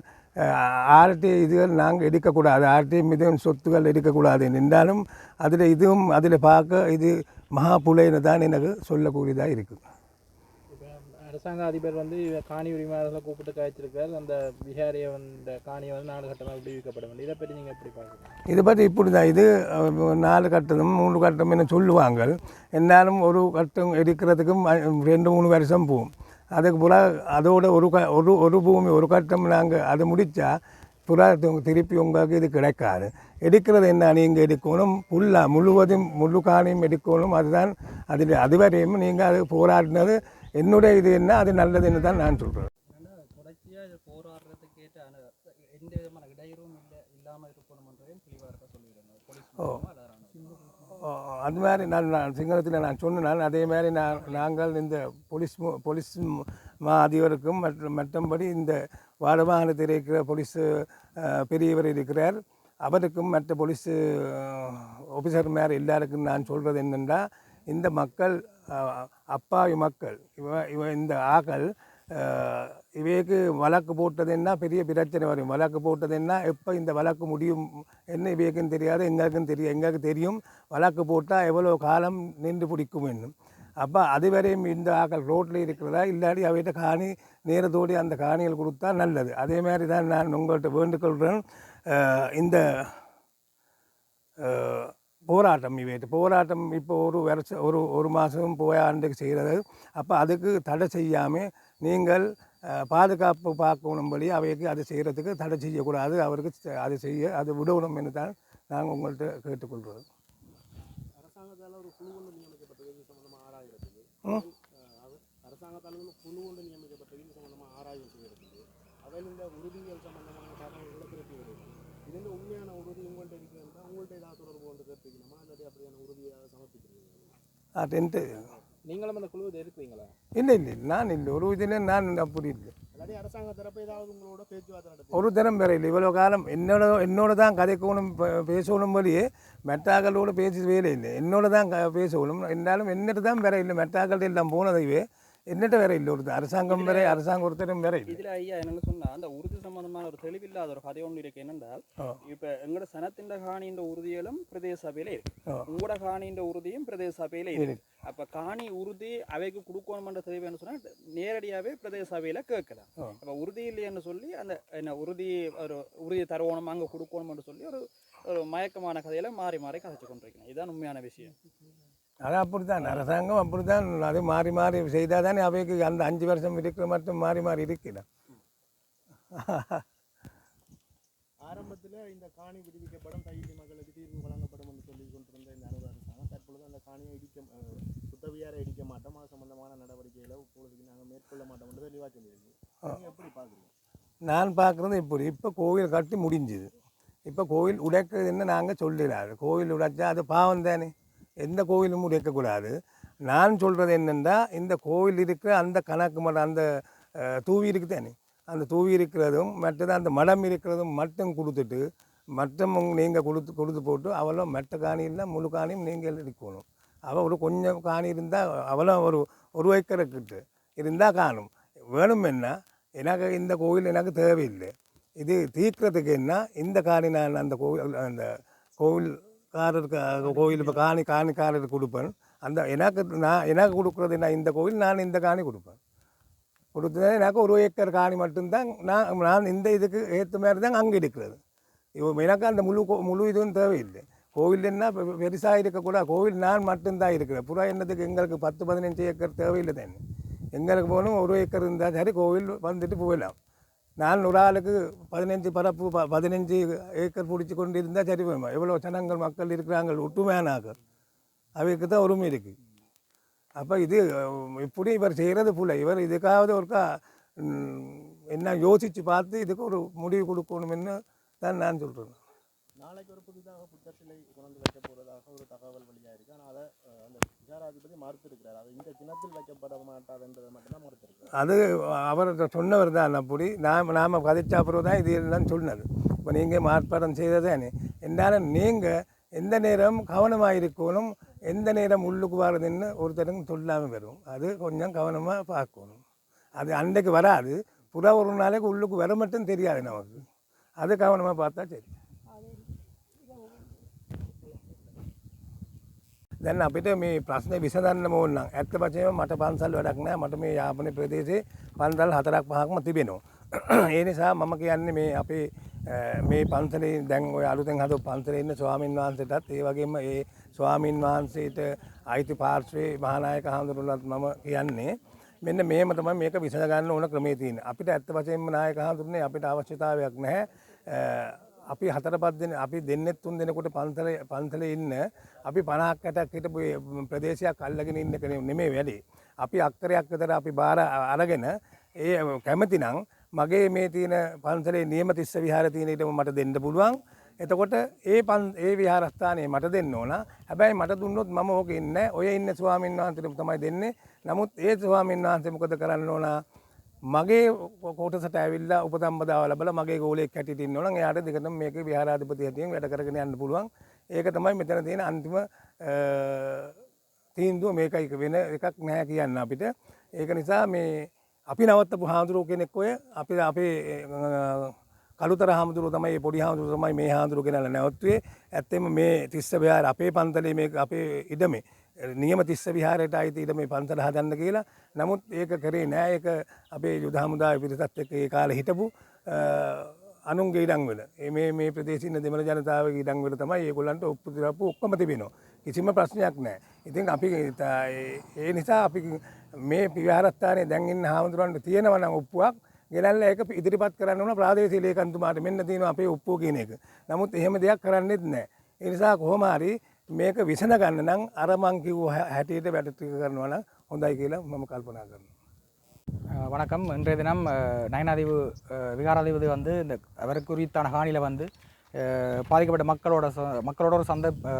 ஆர்டிஐ இதுகள் நாங்கள் எடுக்கக்கூடாது, ஆர்டிஐ மிதம் சொத்துக்கள் எடுக்கக்கூடாது என்றாலும் அதில் பார்க்க இது மகா புலைன்னு தான் எனக்கு சொல்லக்கூடியதாக இருக்குது. அரசாங்க அதிபர் வந்து காணி உரிமையாளர்களை கூப்பிட்டு காய்ச்சிருக்காரு. அந்த விஹாரியை வந்து காணியை வந்து 4 கட்டமாக விடுவிக்கப்பட வேண்டும். இதை பற்றி நீங்கள் எப்படி பார்க்குறீங்க? இதை பற்றி இப்படி தான். இது 4 கட்டமும் 3 கட்டம் என்ன சொல்லுவாங்க. என்னாலும் ஒரு கட்டம் எடுக்கிறதுக்கும் 2-3 வருஷம் போகும். அதுக்கு புறா அதோட ஒரு பூமி ஒரு கட்டம் நாங்கள் அதை முடித்தா புறா திருப்பி உங்களுக்கு இது கிடைக்காது. எடுக்கிறது என்ன, நீங்கள் எடுக்கணும் முழுவதும் முழு காணியும் எடுக்கணும். அதுதான் அதுவரையும் நீங்கள் அது போராடினது என்னுடைய இது என்ன, அது நல்லதுன்னு தான் நான் சொல்கிறேன். தொடர்ச்சியாக இது போராடுறதுக்கு கேட்ட எந்த விதமான இடையூறும் இல்லாமல் இருக்கணும்ன்றதையும் தெளிவாக சொல்லிடுறேன். அது மாதிரி நான் சிங்களத்தில் நான் சொன்னேன். அதே மாதிரி நாங்கள் இந்த போலீஸ் அதிபருக்கும் மற்றபடி இந்த வடமாகாணத்தில் இருக்கிற போலீஸ் பெரியவர் இருக்கிறார், அவருக்கும் மற்ற போலீஸ் ஆஃபீஸர் மேலே எல்லாருக்கும் நான் சொல்கிறது என்னென்னா, இந்த மக்கள் அப்பாவி மக்கள் இந்த ஆக்கள் இவைக்கு வழக்கு போட்டதுன்னா பெரிய பிரச்சனை வரும். வழக்கு போட்டதுன்னா எப்போ இந்த வழக்கு முடியும் என்ன இவைக்கும் தெரியாது, எங்களுக்கு தெரியும் வழக்கு போட்டால் எவ்வளோ காலம் நின்று பிடிக்கும் என்னும். அப்போ அதுவரையும் இந்த ஆக்கள் ரோட்டில் இருக்கிறதா இல்லாட்டி அவைகிட்ட காணி நேரத்தோடு அந்த காணிகள் கொடுத்தா நல்லது. அதே மாதிரி தான் நான் உங்கள்கிட்ட வேண்டுகொள்கிறேன். இந்த போராட்டம் இப்போ ஒரு மாதம் ஆண்டுக்கு செய்கிறது. அப்போ அதுக்கு தடை செய்யாமல் நீங்கள் பாதுகாப்பு பார்க்கணும்படி அவைக்கு அது செய்கிறதுக்கு தடை செய்யக்கூடாது. அவருக்கு அது விடணும் என்று தான் நாங்கள் உங்கள்கிட்ட கேட்டுக்கொள்கிறோம். அரசாங்கத்தால் ஒரு குழு ஒன்று நியமிக்கப்பட்டது இது சம்பந்தமாக ஆராய்கிறதுக்கு. அரசாங்கத்தால் குழு ஒன்று நியமிக்கப்பட்டது இது சம்பந்தமாக ஆராய்வு செய்கிறதுக்கு. அதில் இந்த உறுதிகள் சம்பந்தமான தகவல்களை திருப்பி வருது. இது உண்மையான உறுதி உங்கள்கிட்ட இருக்கிறதா, உங்கள்கிட்ட ஏதாவது தொடர்பு கொண்டு கேட்பீங்கம்மா, இல்லாட்டி அப்படியான உறுதியாக சமர்ப்பிக்கிறீங்க? நீங்களும் அந்த குழுவில் இருக்கிறீங்களா? இல்லை, நான் இல்லை. ஒரு இதில் நான் அப்படி இல்லை. இல்லாட்டி அரசாங்க தரப்பு ஏதாவது உங்களோட பேச்சுவார்த்தை நடத்தி ஒரு தரம் வேற இல்லை. இவ்வளோ காலம் என்னோட தான் கதைக்கணும் பேசணும் வழியே மெட்டாக்களோடு பேசி வேலை இல்லை. என்னோட தான் பேசணும் என்றாலும் என்னட்டு தான் வேற இல்லை. மெட்டாக்கள் எல்லாம் போனதைவே என்னட்ட வேற இல்லை. அரசாங்கம் வேற அரசாங்கம் ஒருத்தரும் வேற இல்லை. இதில் ஐயா என்ன சொன்னால் அந்த உறுதி சம்பந்தமான ஒரு தெளிவில்லாத ஒரு கதை ஒன்று இருக்கு. என்னென்றால் இப்போ எங்களோட சனத்தின் காணின்ற உறுதிகளும் பிரதேச சபையில இருக்கு, உங்களோட காணின்ற உறுதியும் பிரதேச சபையில இருக்கு. அப்போ காணி உறுதி அவைக்கு கொடுக்கணும்ன்ற தெளிவுன்னு சொன்னால் நேரடியாகவே பிரதேச சபையில கேட்கலாம். அப்போ உறுதி இல்லைன்னு சொல்லி அந்த என்ன உறுதி தருவணும் அங்கே கொடுக்கணும்னு சொல்லி ஒரு மயக்கமான கதையில மாறி கதைச்சு கொண்டிருக்கணும். இதுதான் உண்மையான விஷயம். அது அப்படித்தான் அரசாங்கம் அப்படித்தான். அது மாறி செய்தால் தானே அவைக்கு அந்த 5 வருஷம் இருக்கிற மட்டும் மாறி இருக்கிற. ஆரம்பத்தில் இந்த காணி விடுவிக்கப்படும் கைதி மக்களுக்கு தீர்வு வழங்கப்படும் என்று சொல்லி கொண்டிருந்த இந்த அனுபவ அரசாங்கம் தற்பொழுது அந்த காணியை சுத்தவியாரை இடிக்க மாட்டோம், அது சம்பந்தமான நடவடிக்கைகளை இப்பொழுதுக்கு நாங்கள் மேற்கொள்ள மாட்டோம் என்று தெளிவாக சொல்லியிருக்கு. எப்படி பார்க்குறீங்க? நான் பார்க்குறது இப்போ கோவில் கட்டி முடிஞ்சுது. இப்போ கோவில் உடைக்கிறதுன்னு நாங்கள் சொல்லிடாது. கோவில் உடைச்சா அது பாவம் தானே. எந்த கோவிலும் உடைக்கக்கூடாது. நான் சொல்கிறது என்னென்னா, இந்த கோவில் இருக்கிற அந்த கணக்கு மடம் அந்த தூவி இருக்குது தானே, அந்த தூவி இருக்கிறதும் மற்றது அந்த மடம் இருக்கிறதும் மட்டும் கொடுத்துட்டு மட்டும் நீங்கள் கொடுத்து போட்டு அவ்வளோ மெட்ட காணியில் முழு காணியும் நீங்கள் எடுக்கணும். அவள் ஒரு கொஞ்சம் காணி இருந்தால் அவ்வளோ ஒரு ஏக்கருக்கிட்டு இருந்தால் காணும். வேணும் என்ன, எனக்கு இந்த கோவில் எனக்கு தேவையில்லை. இது தீர்க்கிறதுக்கு என்ன இந்த காணி நான் அந்த கோவில்காரருக்கு கோவில் இப்போ காணிக்காரருக்கு கொடுப்பேன். அந்த எனக்கு கொடுக்குறது நான் இந்த கோவில் நான் இந்த காணி கொடுப்பேன். கொடுத்தது எனக்கு 1 ஏக்கர் காணி மட்டும்தான் நான் இந்த இதுக்கு ஏற்ற மாதிரி தான் அங்கே இருக்கிறது. எனக்கு அந்த முழு இதுவும் தேவையில்லை. கோவில் என்ன பெருசாக இருக்கக்கூடாது. கோவில் நான் மட்டும்தான் இருக்கிறேன். புறா என்னதுக்கு எங்களுக்கு 10-15 ஏக்கர் தேவையில்லை தானே. எங்களுக்கு போகணும் 1 ஏக்கர் இருந்தால் சரி, கோவில் வந்துட்டு போகலாம். நான் ஒரு ஆளுக்கு 15 ஏக்கர் பிடிச்சி கொண்டு இருந்தால் சரி போயிடுமா. எவ்வளோ ஜனங்கள் மக்கள் இருக்கிறாங்க ஒட்டுமையானாக்கள், அவைக்கு தான் உரிமை இருக்குது. அப்போ இது இப்படி இவர் செய்கிறது போல இவர் இதுக்காவது ஒருக்கா என்ன யோசித்து பார்த்து இதுக்கு ஒரு முடிவு கொடுக்கணும்னு தான் நான் சொல்கிறேன். நாளைக்கு ஒரு புதிதாக புத்த சிலை கொண்டு வைக்க போகிறதாக ஒரு தகவல் வெளியாக இருக்குது. ஆனால் அதை அந்த விகாராதிபதி மறுத்திருக்கிறார். அது இந்த தினத்தில் வைக்கப்பட மாட்டாதுன்றதை மட்டும்தான் மறுத்திருக்கிறார். அது அவர் சொன்னவர் தான். அப்படி நாம் கதைச்சா அப்புறம் தான் இது எல்லாம் சொன்னது. இப்போ நீங்கள் மாற்பாடம் செய்ததானே என்னாலும் நீங்கள் எந்த நேரம் கவனமாக இருக்கணும், எந்த நேரம் உள்ளுக்கு வரதுன்னு ஒருத்தருக்கும் சொல்லாமல் வரும். அது கொஞ்சம் கவனமாக பார்க்கணும். அது அன்றைக்கு வராது, புறா ஒரு நாளைக்கு உள்ளுக்கு வர மட்டும் தெரியாது நமக்கு. அது கவனமாக பார்த்தா சரி. දැන් අපිට මේ ප්‍රශ්නේ විසඳන්න ඕන නම් ඇත්ත වශයෙන්ම මට පන්සල් වැඩක් නැහැ. මට මේ යාපනයේ ප්‍රදේශේ පන්සල් 4-5ක්ම තිබෙනවා. ඒ නිසා මම කියන්නේ මේ අපේ මේ පන්සලේ දැන් ඔය අලුතෙන් හදපු පන්සලේ ඉන්න ස්වාමින් වහන්සේටත් ඒ වගේම ඒ ස්වාමින් වහන්සේට අයිති පාර්ශ්වයේ මහානායක හඳුරුණත් මම කියන්නේ මෙන්න මේම තමයි මේක විසඳ ගන්න ඕන ක්‍රමේ තියෙන්නේ. අපිට ඇත්ත වශයෙන්ම නායක හඳුරුනේ අපිට අවශ්‍යතාවයක් නැහැ. අපි 4-5 දෙනෙක් අපි දෙන්නෙත් 3 දෙනෙකුට පන්සලේ ඉන්න අපි 50ක් 60ක් හිටපු ප්‍රදේශයක් අල්ලගෙන ඉන්න කෙනෙක් නෙමෙයි වැඩි. අපි අක්කරයක් විතර අපි බාර අරගෙන ඒ කැමති නම් මගේ මේ තියෙන පන්සලේ නියම තිස්ස විහාරය තියෙන ඊටම මට දෙන්න පුළුවන්. එතකොට ඒ විහාරස්ථානයේ මට දෙන්න ඕන. හැබැයි මට දුන්නොත් මම ඕක ඉන්නේ ඔය ඉන්න ස්වාමීන් වහන්සේට තමයි දෙන්නේ. නමුත් ඒ ස්වාමීන් වහන්සේ මොකද කරන්න ඕන? මගේ කොටසට ඇවිල්ලා උපසම්පදාව ලැබලා මගේ ගෝලයක් හැටියට ඉන්න ඕන. එයාට දිගටම මේකේ විහාරාධිපති හැටියෙන් වැඩ කරගෙන යන්න පුළුවන්. ඒක තමයි මෙතන තියෙන අන්තිම තීන්දුව. මේකයි වෙන එකක් නැහැ කියන්න අපිට. ඒක නිසා මේ අපි නවත්තපු හාමුදුරුවෝ කෙනෙක් ඔය අපේ කළුතර හාමුදුරුවෝ තමයි, පොඩි හාමුදුරුවෝ තමයි මේ හාමුදුරුවෝ ගෙනල්ලා නැවතුවේ. ඇත්තෙම මේ තිස්ස විහාර අපේ පන්සලේ මේ අපේ ඉඩමේ නියම තිස්ස විහාරයට ආයිති ඉඩමේ පන්සල හදන්න කියලා. නමුත් ඒක කරේ නෑ. ඒක අපේ යුද හමුදාවේ පිරිසත් එක්ක ඒ කාලේ හිටපු අනුන්ගේ ඉඩම් වල මේ ප්‍රදේශයේ ඉන්න දෙමළ ජනතාවගේ ඉඩම් වල තමයි ඒගොල්ලන්ට ඔප්පු දිරපු ඔක්කොම තිබෙනවා. කිසිම ප්‍රශ්නයක් නෑ. ඉතින් අපි ඒ නිසා අපි මේ විහාරස්ථානයේ දැන් ඉන්න හාමුදුරන්ට තියෙනවා නම් ඔප්පුවක් ගෙනල්ලා ඒක ඉදිරිපත් කරන්න ඕන ප්‍රාදේශීය ලේකම්තුමාට. මෙන්න තියෙනවා අපේ ඔප්පුව කියන එක. නමුත් එහෙම දෙයක් කරන්නේත් නෑ. ඒ නිසා කොහොම හරි මේක විසඳ ගන්න නම් අර මං කිව්ව හැටියට වැඩ ටික කරනවා නම් හොඳයි කියලා මම කල්පනා කරනවා. வணக்கம். இன்றைய தினம் நயனாதீவு விகாராதிபதி வந்து இந்த அவருக்கு உரித்தான காணியில் வந்து பாதிக்கப்பட்ட மக்களோட ஒரு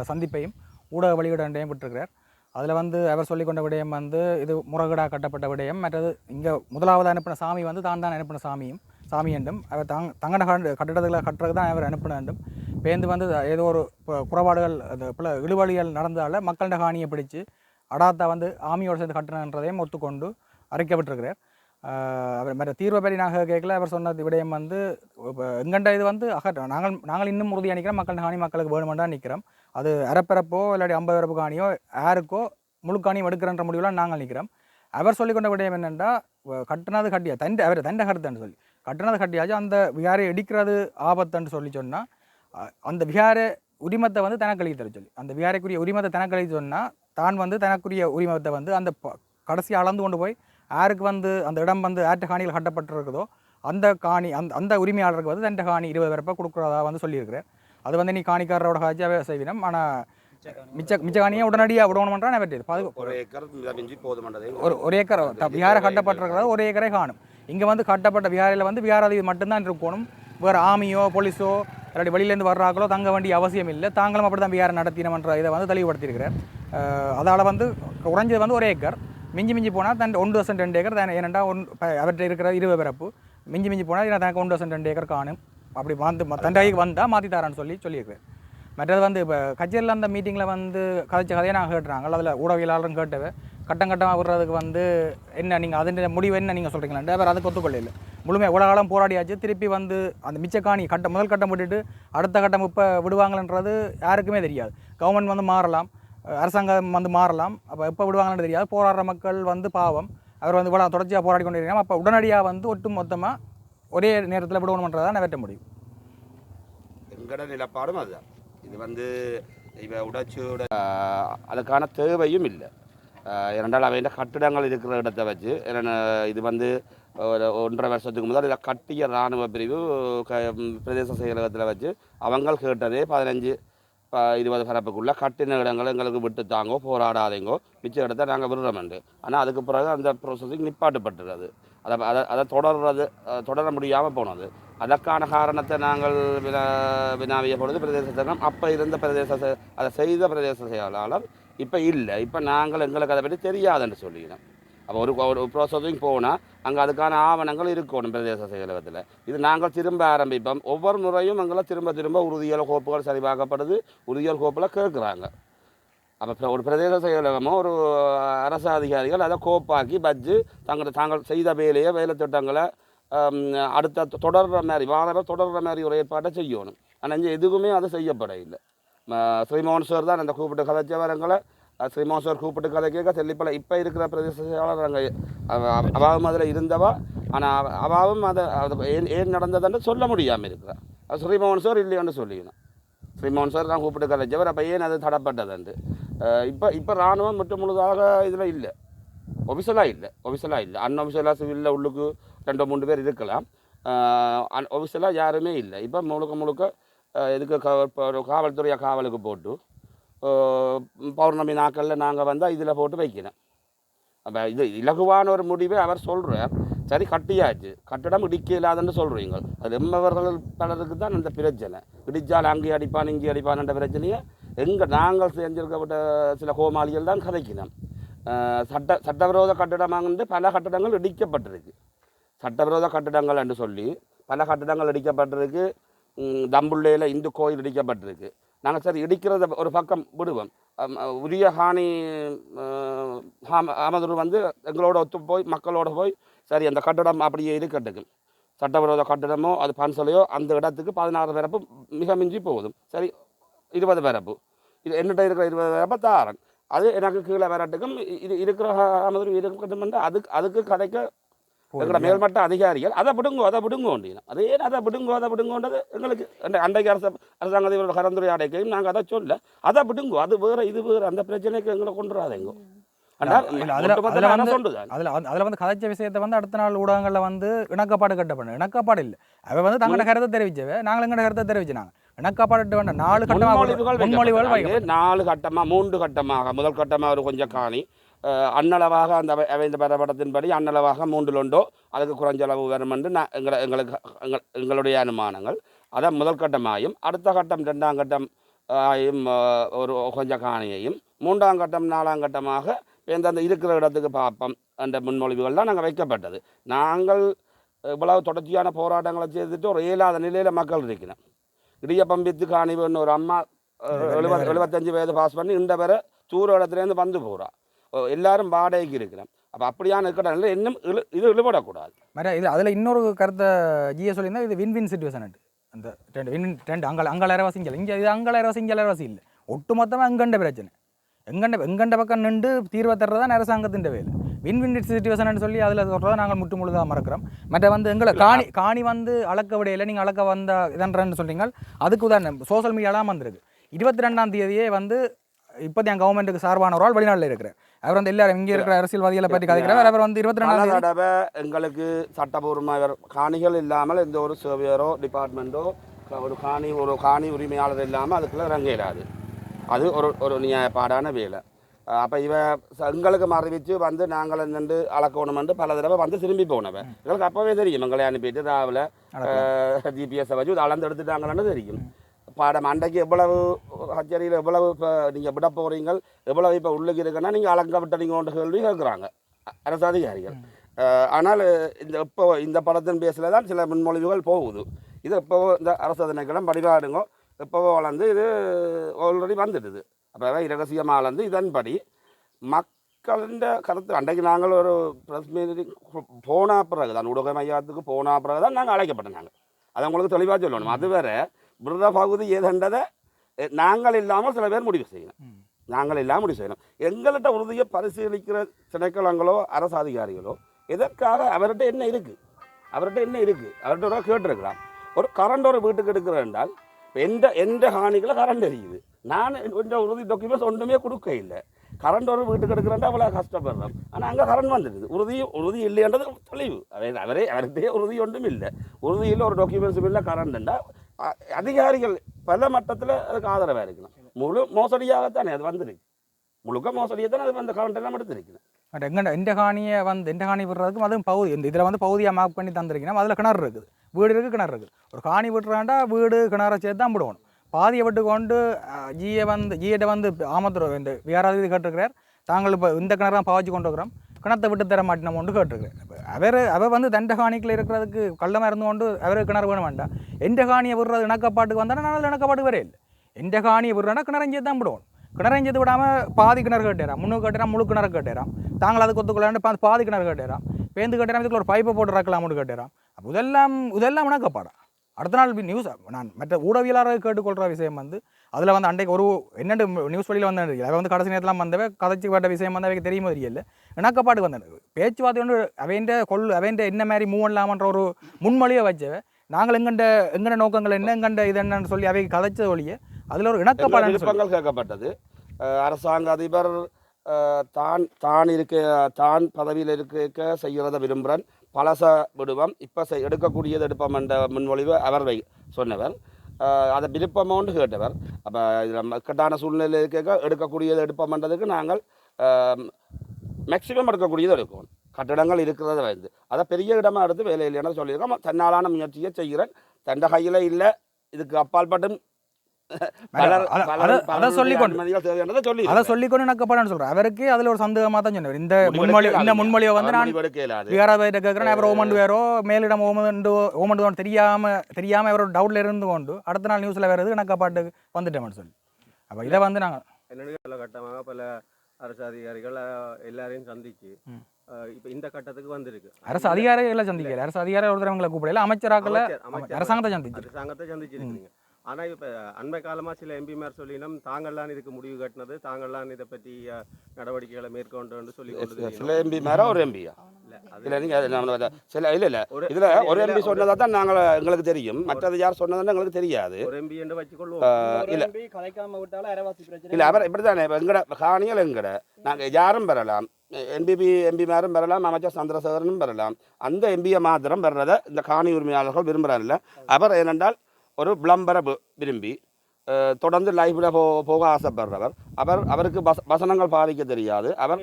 சந்திப்பையும் ஊடக வெளியிடையும் விட்டிருக்கிறார். அதில் வந்து அவர் சொல்லிக்கொண்ட விடயம் வந்து இது முறைகேடாக கட்டப்பட்ட விடயம். மற்றது இங்கே முதலாவது அனுப்பின சாமி வந்து தான் அனுப்பின சாமி என்றும் அவர் தங்கட கட்டிடத்தில் கட்டுறது தான் அவர் அனுப்பின என்றும் பேருந்து வந்து ஏதோ ஒரு குறைபாடுகள் இழுவழிகள் நடந்தால மக்களிட காணியை பிடிச்சு அடாத்தா வந்து ஆமியோடு சேர்ந்து கட்டணன்றதையும் ஒத்துக்கொண்டு அறிக்கப்பட்டிருக்கிறார். அவர் மற்ற தீர்வை பற்றி நாங்கள் கேட்கல. அவர் சொன்ன விடயம் வந்து எங்கண்ட இது வந்து நாங்கள் இன்னும் உறுதி அணிக்கிறோம். மக்கள் காணி மக்களுக்கு வேணுமெண்டா நிற்கிறோம். அது அரைப்பரப்போ இல்லாட்டி 50 வரப்பு காணியோ யாருக்கோ முழு காணியும் எடுக்கிறன்ற முடிவுலாம் நாங்கள் நிற்கிறோம். அவர் சொல்லிக்கொண்ட விடயம் என்னென்னா கட்டினது கட்டியா அவர் தண்டை கருத்துன்னு சொல்லி கட்டினது கட்டியாச்சு அந்த விகாரை இடிக்கிறது ஆபத்துன்னு சொல்லி சொன்னால் அந்த விகார உரிமத்தை வந்து தனக்களிக்க தர சொல்லி அந்த விகாரைக்குரிய உரிமத்தை தனக்களிக்க சொன்னால் தான் வந்து தனக்குரிய உரிமத்தை வந்து அந்த கடைசி அளந்து கொண்டு போய் யாருக்கு வந்து அந்த இடம் வந்து ஆற்ற காணியில் கட்டப்பட்டிருக்குதோ அந்த காணி அந்த உரிமையாளருக்கு வந்து தண்டை காணி 20 வரப்பா கொடுக்குறதா வந்து சொல்லியிருக்கிறேன். அது வந்து நீ காணிக்காரரோட காட்சியாகவே செய்வினோம். ஆனால் மிச்ச காணியை உடனடியாக விடணுமென்றால் பற்றியது ஒரு ஏக்கர் விகாரை கட்டப்பட்டிருக்கிறது 1 ஏக்கரே காணும். இங்கே வந்து கட்டப்பட்ட விகாரையில் வந்து விகாராதிபதி மட்டும்தான் இருக்கணும். வேறு ஆமியோ போலீஸோ இல்லாட்டி வெளியிலேருந்து வர்றாங்களோ தங்க வேண்டிய அவசியம் இல்லை. தாங்களும் அப்படி தான் விகாரம் நடத்தினோம்ன்ற இதை வந்து தெளிவுபடுத்தியிருக்கிறார். அதால் வந்து குறைஞ்சது வந்து 1 ஏக்கர் மிஞ்சி போனால் தன் 1% 2 ஏக்கர் தான். ஏனெண்டா அவர்கிட்ட இருக்கிற 20 பிறப்பு மிஞ்சி போனால் தனக்கு 1% 2 ஏக்கர் காணும். அப்படி வந்து தண்டைக்கு வந்தால் மாற்றி தரான்னு சொல்லியிருக்கிறேன். மற்றது வந்து இப்போ கச்சேரியில் அந்த மீட்டிங்கில் வந்து கதையை நாங்கள் கேட்டுறாங்க. அதில் ஊடகவியலாளரும் கேட்டவை கட்டமாக விடுறதுக்கு வந்து என்ன நீங்கள் அதன் முடிவு என்ன நீங்கள் சொல்கிறீங்களா அவர் அதுக்கு ஒத்துக்கொள்ள இல்லை. முழுமையாக இவ்வளோ காலம் போராடியாச்சு திருப்பி வந்து அந்த மிச்ச காணி முதல் கட்டம் விட்டுட்டு அடுத்த கட்டம் இப்போ விடுவாங்கன்றது யாருக்குமே தெரியாது. கவர்மெண்ட் வந்து மாறலாம், அரசாங்கம் வந்து மாறலாம், அப்போ எப்போ விடுவாங்கன்னு தெரியாது. போராடுற மக்கள் வந்து பாவம், அவர் வந்து இவ்வளோ தொடர்ச்சியாக போராடி கொண்டு இருக்காங்க. அப்போ உடனடியாக வந்து ஒட்டு மொத்தமாக ஒரே நேரத்தில் விடணுன்றதான் நிறைவேற்ற முடியும். எங்கட நிலப்பாடும் அதுதான். இது வந்து இவ உடைச்சியோட அதுக்கான தேவையும் இல்லை. இரண்டால் அவைண்ட கட்டிடங்கள் இருக்கிற இடத்த வச்சு இது வந்து ஒரு 1.5 வருஷத்துக்கு முதல் இதை கட்டிய இராணுவ பிரிவு பிரதேச செயலகத்தில் வச்சு அவங்க கேட்டதே 15-20 பரப்புக்குள்ளே கட்டின இடங்களை எங்களுக்கு விட்டு தாங்கோ, போராடாதீங்கோ, மிச்ச இடத்த நாங்கள் விடுறோம்ண்டு. ஆனால் அதுக்கு பிறகு அந்த ப்ரோசஸிங் நிப்பாட்டுப்பட்டுறது. அதை தொடர முடியாமல் போனது. அதற்கான காரணத்தை நாங்கள் வினாவிய பொழுது பிரதேச செயலகம் அப்போ இருந்த அதை செய்த பிரதேச செயலாளர் இப்போ இல்லை. இப்போ நாங்கள் எங்களுக்கு அதை பற்றி தெரியாதுன்னு சொல்லிக்கிறோம். அப்போ ஒரு ப்ரோசஸிங் போனால் அங்கே அதுக்கான ஆவணங்கள் இருக்கணும் பிரதேச செயலகத்தில். இது நாங்கள் திரும்ப ஆரம்பிப்போம். ஒவ்வொரு முறையும் எங்களை திரும்ப உறுதியல் கோப்புகள் சரிபார்க்கப்படுது, உறுதியல் கோப்பில் கேட்குறாங்க. அப்போ ஒரு பிரதேச செயலகமோ ஒரு அரசு அதிகாரிகள் அதை கோப்பாக்கி வச்சு தாங்கள் செய்த வேலை திட்டங்களை அடுத்த தொடர்ற மாதிரி ஒரு ஏற்பாட்டை செய்யணும். ஆனால் இங்கே எதுவுமே அது செய்யப்பட இல்லை. ஸ்ரீமோகன் சார் தான் அந்த கூப்பிட்டு கதைச்சவரங்களை ஸ்ரீமோகன் சார் கூப்பிட்டு கதை கேட்க தெல்லிப்பல இப்போ இருக்கிற பிரதேச செயலாளர் அங்கே அவாவும் அதில் இருந்தவா. ஆனால் அவாவும் அதை ஏன் நடந்ததுன்னு சொல்ல முடியாமல் இருக்கிறார். அது ஸ்ரீமோகன் சார் இல்லையான்னு சொல்லிக்கணும். ஸ்ரீமோகன் சார் தான் கூப்பிட்டு கதைச்சவர். அப்போ ஏன் அது தடப்பட்டதுண்டு. இப்போ இராணுவம் மட்டும் முழுதாக இதில் இல்லை, ஒபிஷலாக இல்லை. அன்ஒபிஷலாக சிவிலில் உள்ளுக்கு 2-3 பேர் இருக்கலாம். ஒபிஷலாக யாருமே இல்லை. இப்போ முழுக்க இதுக்கு காவல்துறையை காவலுக்கு போட்டு பௌர்ணமி நாட்களில் நாங்கள் வந்தால் இதில் போட்டு வைக்கணும். அப்போ இது இலகுவான ஒரு முடிவை அவர் சொல்கிறார். சரி, கட்டியாச்சு, கட்டிடம் இடிக்க இல்லாதுன்னு சொல்கிறீங்க. அது எம்மவர்கள் பலருக்கு தான் அந்த பிரச்சனை. இடித்தால் அங்கே அடிப்பான் இங்கே அடிப்பான்ன்ற பிரச்சனையை நாங்கள் செஞ்சிருக்கப்பட்ட சில கோமாளிகள் தான் கதைக்கணும். சட்டவிரோத கட்டிடமாக பல கட்டிடங்கள் இடிக்கப்பட்டிருக்கு. சட்டவிரோத கட்டிடங்கள் என்று சொல்லி பல கட்டிடங்கள் இடிக்கப்பட்டிருக்கு. தம்புள்ளையில் இந்து கோயில் இடிக்கப்பட்டிருக்கு. நாங்கள் சரி இடிக்கிறத ஒரு பக்கம் விடுவோம். உரிய ஹானி ஆமதூர் வந்து எங்களோட ஒத்து போய் மக்களோட போய் சரி அந்த கட்டிடம் அப்படியே இருக்கட்டுக்கும். சட்டவிரோத கட்டிடமோ அது பன்சலையோ அந்த இடத்துக்கு 16 பரப்பு மிக மிஞ்சி போகுதும். சரி 20 பரப்பு, இது என்னிட்ட இருக்கிற 20 பரப்பை தாரன், அது எனக்கு கீழே வரட்டுக்கும். இது இருக்கிற ஆமதூர் இருக்கட்டும். அதுக்கு கதைக்க எங்களோட மேல்மட்ட அதிகாரிகள் அதை விடுங்கோ அப்படின்னா அதே அதை விடுங்கோன்றது எங்களுக்கு அன்றைக்கு அரசாங்கத்தோட கலந்துரையாடைக்கையும் நாங்கள் அதை சொல்ல அதை விடுங்கோ, அது வேறு இது வேறு, அந்த பிரச்சனைக்கு எங்களை கொண்டு வராதேங்கோ. அதில் வந்து கதைச்ச விஷயத்தை வந்து அடுத்த நாள் ஊடகங்களில் வந்து இணக்கப்பாடு கட்டப்படும். இணக்கப்பாடு இல்லை, அவ வந்து தங்களோட கருத்தை தெரிவிச்சவே, நாங்கள் எங்களோட கருத்தை தெரிவிச்சுனாங்க. இணக்கப்பாடு வேண்டாம். 4 முன்மொழிவுகள் 4 கட்டமாக 3 கட்டமாக முதல் கட்டமாக ஒரு கொஞ்சம் காணி அன்னளவாக அந்த அமைந்த பரப்படத்தின்படி அன்னளவாக 3 அதுக்கு குறைஞ்ச அளவு வரும் என்று எங்களுடைய அனுமானங்கள். அதை முதல் கட்டமாயும் அடுத்த கட்டம் 2ஆம் கட்டம் ஆயும் ஒரு கொஞ்சம் காணியையும் 3ஆம் கட்டம் 4ஆம் கட்டமாக எந்தெந்த இருக்கிற இடத்துக்கு பார்ப்போம் என்ற முன்மொழிவுகள் தான் நாங்கள் வைக்கப்பட்டது. நாங்கள் இவ்வளவு தொடர்ச்சியான போராட்டங்களை செய்துட்டு ஒரு இயலாத நிலையில் மக்கள் இருக்கிறோம். இடியப்பம் வித்து காணி வேணும் ஒரு அம்மா 75 வயது பாஸ் பண்ணி இந்த வரை தூர இடத்துலேருந்து வந்து போகிறா. எல்லாரும் வாடகைக்கு இருக்கிறோம். அப்போ அப்படியான இருக்கிற இன்னும் இது இழுபடக்கூடாது. இது அதில் இன்னொரு கருத்தை ஜிஏ சொல்லியிருந்தால் இது வின் சிச்சுவேஷன். அந்த ரெண்டு அங்கலரவாசி இங்கே இது அங்கலரவாசி இங்கலரவாசி இல்லை, ஒட்டுமொத்தமாக எங்கண்ட பிரச்சனை. எங்கண்ட பக்கம் நின்று தீர்வை தர்றதான் அரசாங்கத்தின் வேலை. வின் சிச்சுவேஷன் சொல்லி அதில் சொல்கிறத நாங்கள் முழுதாக மறக்கிறோம். மற்ற வந்து எங்களை காணி வந்து அளக்க விடையில் நீங்கள் அளக்க வந்த இதன்றன்னு சொல்கிறீங்க. அதுக்கு உதாரணம் சோஷியல் மீடியாலாம் வந்திருக்கு. 22ஆம் தேதியே வந்து இப்போதைய கவர்மெண்ட்டுக்கு சார்பான ஒரு ஆள் வெளிநாட்டில் இருக்கிறார். அவர் வந்து எல்லாரும் இங்கே இருக்கிற அரசியல்வாதிகளை பற்றி கதைக்கிறார். அவர் வந்து 22ஆம் தடவை எங்களுக்கு சட்டபூர்வமாக காணிகள் இல்லாமல் எந்த ஒரு சர்வேயரோ டிபார்ட்மெண்ட்டோ ஒரு காணி உரிமையாளர் இல்லாமல் அதுக்குள்ளே இறங்கிறாது. அது ஒரு நியாயப்பாடான வேலை. அப்போ எங்களுக்கு அறிவித்து வந்து நாங்கள் நின்று அளக்கணுமென்று பல தடவை வந்து திரும்பி போனவன் எங்களுக்கு அப்போவே தெரியும். எங்களை அனுப்பிட்டு ராவில் ஜிபிஎஸ்ஸை வச்சு அளந்து எடுத்துட்டாங்கன்னு தெரியும். பாடம் அன்றைக்கு எவ்வளவு கச்சேரியில் எவ்வளவு இப்போ நீங்கள் விட போகிறீங்க, எவ்வளவு இப்போ உள்ளுக்கு இருக்குன்னா நீங்கள் அலங்க விட்டீங்கன்ற கேள்வி கேட்குறாங்க அரசு அதிகாரிகள். ஆனால் இந்த படத்தின் பேஸில் தான் சில முன்மொழிவுகள் போகுது. இது எப்போவோ இந்த அரசு திணைக்களம் படிவாடுங்க எப்போவோ வளர்ந்து இது ஆல்ரெடி வந்துடுது. அப்போ இரகசியமாக வளர்ந்து இதன்படி மக்களின் கருத்து அன்றைக்கு நாங்கள் ஒரு ப்ரெஸ் மீட்டிங் போன பிறகு தான் ஊடக மையத்துக்கு போன பிறகு தான் நாங்கள் அழைக்கப்பட்டோம். நாங்கள் அதை உங்களுக்கு தெளிவாக சொல்லணும். அது வேற விரத பகுதி ஏதென்றதை நாங்கள் இல்லாமல் சில பேர் முடிவு செய்யணும். நாங்கள் இல்லாமல் முடிவு செய்யணும். எங்கள்கிட்ட உறுதியை பரிசீலிக்கிற திணைக்களங்களோ அரசு அதிகாரிகளோ எதற்காக அவர்கிட்ட என்ன இருக்குது, அவர்கிட்ட ஒரு கேட்டிருக்கலாம். ஒரு கரண்ட் ஒரு வீட்டுக்கு எடுக்கிறேன் என்றால் எந்த ஹானிகளை கரண்ட் எரியுது, நான் கொஞ்சம் உறுதி டாக்குமெண்ட்ஸ் ஒன்றுமே கொடுக்க இல்லை. கரண்ட் ஒரு வீட்டுக்கு எடுக்கிறேன்டா அவ்வளோ கஷ்டப்படுறோம். ஆனால் அங்கே கரண்ட் வந்துடுது. உறுதி இல்லைன்றது தெளிவு. அவர்கிட்டே உறுதி ஒன்றும் இல்லை. உறுதியில் ஒரு டாக்குமெண்ட்ஸும் இல்லை. கரண்ட்ண்டா அதிகாரிகள் பல மட்டத்தில் அதுக்கு ஆதரவாக இருக்கணும். முழு மோசடியாகத்தானே அது வந்துருக்கு. முழுக்க மோசடியை தானே அது அந்த கரண்ட் எல்லாம் எடுத்துருக்கணும். பட் இந்த காணியை இந்த காணி விடுறதுக்கும் அதுவும் பகுதி இதில் பகுதியாக மார்க் பண்ணி தந்திருக்கணும். அதில் கிணறு இருக்குது, வீடு இருக்குது, கிணறு இருக்குது. ஒரு காணி விட்டுறாண்டா வீடு கிணறை சேர்த்து தான் விடுவோம். பாதியை விட்டு கொண்டு ஜியிட்ட ஆமத்துறோம் இந்த வியாராதி கேட்டிருக்கிறார். தாங்கள் இப்போ இந்த கிணறு தான் பாய்ச்சி கொண்டு இருக்கிறோம், கிணத்தை விட்டு தர மாட்டோம் கொண்டு கேட்டிருக்கிறேன். அவர் தண்ட காணிக்கில் இருக்கிறதுக்கு கள்ளமாக இருந்து கொண்டு கிணறு வேணும் வேண்டாம். எந்த காணியை விடுறது இணக்கப்பாட்டுக்கு வந்தால் நான் அதில் இணக்கப்பாட்டுக்கு வரையே இல்லை. எந்த காணியை விடுறேன்னா கிணறஞ்சி தான் விடுவோம். கிணறஞ்சது விடாமல் பாதி கிணறு கட்டுறான், முன்னூறு கட்டுறான், முழு கிணறு கட்டுறான். தாங்கள் அதுக்கு ஒத்துக்கொள்ளாண்டு பாதி கிணறு கட்டுறான், பேந்து கட்டுறான், இதுக்குள்ள ஒரு பைப்பை போட்டு ரக்கலாம்னு கட்டுறான். அப்போ இதெல்லாம் இணக்கப்பாடா. அடுத்த நாள் நியூஸ் நான் மற்ற ஊடகவியலாளர்கள் கேட்டுக்கொள்கிற விஷயம் அதில் அன்றைக்கு ஒரு என்னென்று நியூஸ் வழியில் அவன் கடைசி நேரத்தில் வந்தவை கதைச்சி பட்ட விஷயம் அவைக்கு தெரியுமோ தெரியல. இணக்கப்பாடு வந்தது பேச்சுவார்த்தை ஒன்று அவன் என்ன மாதிரி மூவ் பண்ணலாமன்ற ஒரு முன்மொழியை வச்சவை. நாங்கள் எங்கண்ட நோக்கங்கள் என்ன எங்கண்ட இது என்னன்னு சொல்லி அவை கதைச்ச ஒழிய அதில் ஒரு இணக்கப்பாடு விருப்பங்கள் கேட்கப்பட்டது. அரசாங்க அதிபர் தான் பதவியில் இருக்க செய்கிறத விரும்புகிறேன், பழச விடுவோம், இப்போ எடுக்கக்கூடியது எடுப்போம் என்ற முன்மொழிவு அவர் சொன்னவர். அதை விருப்பமோன்னு கேட்டவர். அப்போ இதில் இக்கட்டான சூழ்நிலை இருக்க எடுக்கக்கூடியது எடுப்போம்ன்றதுக்கு நாங்கள் மேக்சிமம் எடுக்கக்கூடியது எடுக்கணும். கட்டிடங்கள் இருக்கிறத அதை பெரிய இடமா எடுத்து வேலை இல்லைன்னு சொல்லியிருக்கோம். தன்னாலான முயற்சியை செய்கிறேன். தண்ட கையில் இல்லை, இதுக்கு அப்பால் பட்டும் அதை சொல்லிக்கொண்டு நக்கப்பாடான்னு சொல்றேன். அவருக்கு அதுல ஒரு சந்தேகமா தான் சொன்னார். இந்த முன்மொழியை நான் வேற கேட்கிறேன். அவர் ஓமண்டு வேறோ மேலிடம் ஓமண்டு தெரியாம அவரோட டவுட்ல இருந்து கொண்டு அடுத்த நாள் நியூஸ்ல வேற எது நக்கப்பாட்டு வந்துட்டோம்னு சொல்லி அப்ப இதை நாங்கள் என்னென்ன கட்டமாக பல அரசு அதிகாரிகள் எல்லாரையும் சந்திச்சு இப்போ இந்த கட்டத்துக்கு வந்திருக்கு. அரசு அதிகாரிகளை சந்திக்கல, அரசு அதிகாரி ஒருத்தரவங்களை கூப்பிடல, அமைச்சராக்களை அரசாங்கத்தை சந்திச்சிருக்கீங்க. ஆனால் இப்போ அண்மை காலமாக சில எம்பிமார் சொல்லினோம் தாங்கள்லாம் இதுக்கு முடிவு கட்டினது, தாங்கள்லாம் இதை பற்றி நடவடிக்கைகளை மேற்கொண்டு சொல்லி சில எம்பிமாரா ஒரு எம்பியா இல்லை இதில் ஒரு எம்பி சொன்னதா தான் எங்களுக்கு தெரியும். மற்றது யார் சொன்னதுன்னு எங்களுக்கு தெரியாது. ஒரு எம்பி என்று வச்சுக்கொள்வோம். இல்லை அவர் இப்படி தானே எங்கட காணிகள் எங்கட நாங்கள் யாரும் பெறலாம், எம்பிமாரும் பெறலாம், அமைச்சர் சந்திரசேகரனும் பெறலாம். அந்த எம்பியை மாத்திரம் பெறதை இந்த காணி உரிமையாளர்கள் விரும்புகிறார்கள். அவர் ஏனென்றால் ஒரு விளம்பர விரும்பி தொடர்ந்து லைஃப்பில் போக ஆசைப்படுறவர். அவருக்கு வசனங்கள் பாதிக்க தெரியாது. அவர்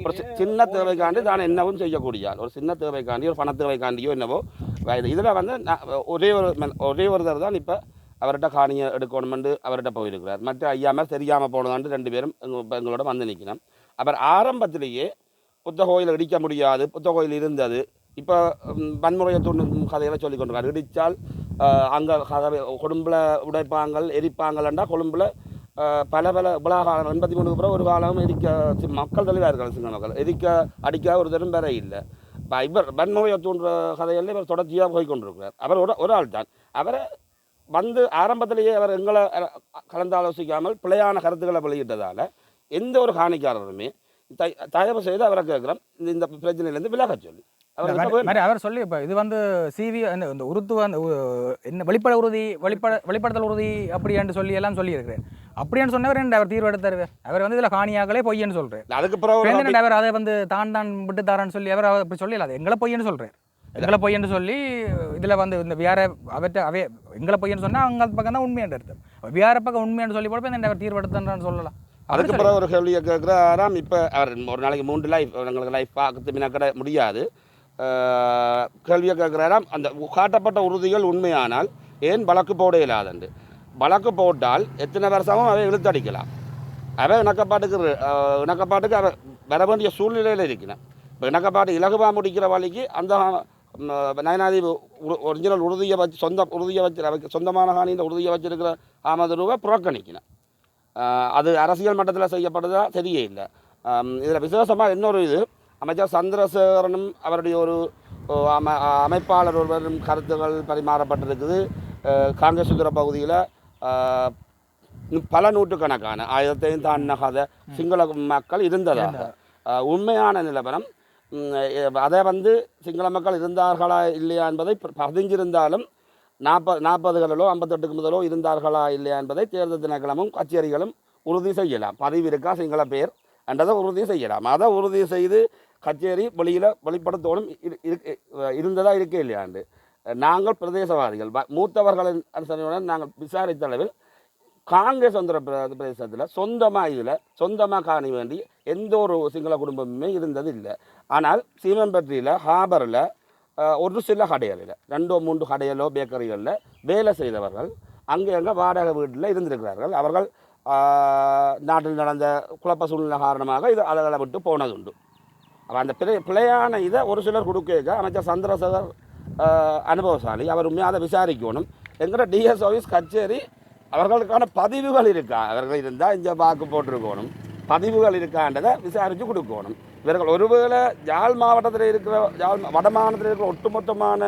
ஒரு சின்ன தேவைக்காண்டி தான் என்னவும் செய்யக்கூடியார். ஒரு சின்ன தேவைக்காண்டி, ஒரு பண தேவைக்காண்டியோ என்னவோ இதில் ஒரே ஒருத்தர் தான் இப்போ அவர்கிட்ட காணியை எடுக்கணுமென்று அவர்கிட்ட போயிருக்கிறார். மற்ற ஐயாமல் தெரியாமல் போனதாண்டு 2 பேரும் எங்களோட வந்து நிற்கணும். அவர் ஆரம்பத்திலேயே புத்த கோயில் இடிக்க முடியாது, புத்த கோயில் இருந்தது, இப்போ வன்முறையை தூண்டும் கதைகளை சொல்லி கொண்டிருக்காரு. இடித்தால் அங்கே கதவை கொழும்பில் உடைப்பாங்கள் எரிப்பாங்கள்ண்டா கொழும்பில் பல காலம் 83 பிறகு ஒரு காலம் மக்கள் தெளிவாக இருக்காங்க. சிங்கள மக்கள் அடிக்க ஒரு தரம் வேற இல்லை. இவர் வன்முறையை தூண்டுற கதைகளில் இவர் தொடர்ச்சியாக போய் கொண்டிருக்கிறார். அவர் ஒரு ஆள் தான். அவரை ஆரம்பத்திலேயே அவர் எங்களை கலந்தாலோசிக்காமல் பிழையான கருத்துக்களை வெளியிட்டதால் எந்த ஒரு காணிக்காரருமே தயவு செய்து அவரை கேட்குறோம் இந்த பிரச்சனையிலேருந்து விலக சொல்லி அவர் சொல்லி இப்போ இது சிவி இந்த உறுத்து என்ன வெளிப்படுத்தல் உறுதி அப்படின்னு சொல்லி எல்லாம் சொல்லியிருக்கிறேன். அப்படின்னு சொன்னவர் அவர் தீர்வு எடுத்தார். அவர் இதில் காணியாக்களே பொய்யன்னு சொல்றாரு. அதுக்கு பிறகு அவர் அதை தான் விட்டு தாரான்னு சொல்லி அவர் அப்படி சொல்லல, எங்களை பொய்யன்னு சொல்றாரு. எங்களை பொய்யன்னு சொல்லி இதில் இந்த வேற எங்களை பொய்யன்னு சொன்னால் அவங்க பக்கம் தான் உண்மையான அர்த்தம். வேற பக்கம் உண்மையான சொல்லி போட அவர் தீர்வு எடுத்தான்னு சொல்லலாம். அதுக்கு பிறகு ஒரு கேள்வியை கேட்குறாராம். இப்போ அவர் ஒரு நாளைக்கு 3 லைஃப் எங்களுக்கு லைஃப் பார்த்து மினக்கட முடியாது. கேள்வியை கேட்குறாராம், அந்த காட்டப்பட்ட உறுதிகள் உண்மையானால் ஏன் வழக்கு போட இயலாதண்டு? வழக்கு போட்டால் எத்தனை வருஷமும் அவை இழுத்தடிக்கலாம். அவை இணக்கப்பாட்டுக்கு அவை வர வேண்டிய சூழ்நிலையில் இருக்கணும். இப்போ இணக்கப்பாட்டு இலகுவாக முடிக்கிற வழிக்கு அந்த நயனாதீவு ஒரிஜினல் உறுதியை வச்சு சொந்தமான காணியில் உறுதியை வச்சிருக்கிற ஆமது ரூபா புறக்கணிக்கணும். அது அரசியல் மட்டத்தில் செய்யப்படுறதா தெரிய இல்லை. இதில் விசேஷமாக இன்னொரு இது அமைச்சர் சந்திரசேகரனும் அவருடைய ஒரு அமைப்பாளர் ஒருவரும் கருத்துக்கள் பரிமாறப்பட்டிருக்குது. காங்கேசுந்தர பகுதியில் பல நூற்றுக்கணக்கான 1000 தாண்டாத சிங்கள மக்கள் இருந்ததாக உண்மையான நிலவரம். அதை சிங்கள மக்கள் இருந்தார்களா இல்லையா என்பதை பதிஞ்சிருந்தாலும் 40களிலோ 58க்கு முதலோ இருந்தார்களா இல்லையா என்பதை தேர்தல் திணைக்களமும் கச்சேரிகளும் உறுதி செய்யலாம். பதிவு இருக்கா சிங்கள பேர் என்றதை உறுதி செய்யலாம். அதை உறுதி செய்து கச்சேரி வெளிப்படுத்தோடும் இருந்ததா இருக்கே இல்லையாண்டு. நாங்கள் பிரதேசவாதிகள் மூத்தவர்களின் நாங்கள் விசாரித்த அளவில் காங்கிரஸ் பிரதேசத்தில் சொந்தமாக காண வேண்டி எந்த ஒரு சிங்கள குடும்பமுமே இருந்தது இல்லை. ஆனால் சீமம்பட்டியில் ஹாபரில் ஒரு சில கடைகளில் 2-3 கடைகளோ பேக்கரிகளில் வேலை செய்தவர்கள் அங்கே வாடகை வீட்டில் இருந்திருக்கிறார்கள். அவர்கள் நாட்டில் நடந்த குழப்ப சூழ்நிலை காரணமாக இது அதை விட்டு போனதுண்டு. அப்போ அந்த பிழையான இதை ஒரு சிலர் கொடுக்க அமைச்சர் சந்திரசேகர் அனுபவசாலி, அவர் உண்மையாக அதை விசாரிக்கணும். எங்கிட்ட டிஎஸ் ஆஃபீஸ் கச்சேரி அவர்களுக்கான பதிவுகள் இருக்கா, அவர்கள் இருந்தால் இங்கே வாக்கு போட்டிருக்கணும், பதிவுகள் இருக்கான்றதை விசாரித்து கொடுக்கணும். இவர்கள் ஒருவேளை யாழ் மாவட்டத்தில் இருக்கிற வட மாகாணத்தில் இருக்கிற ஒட்டுமொத்தமான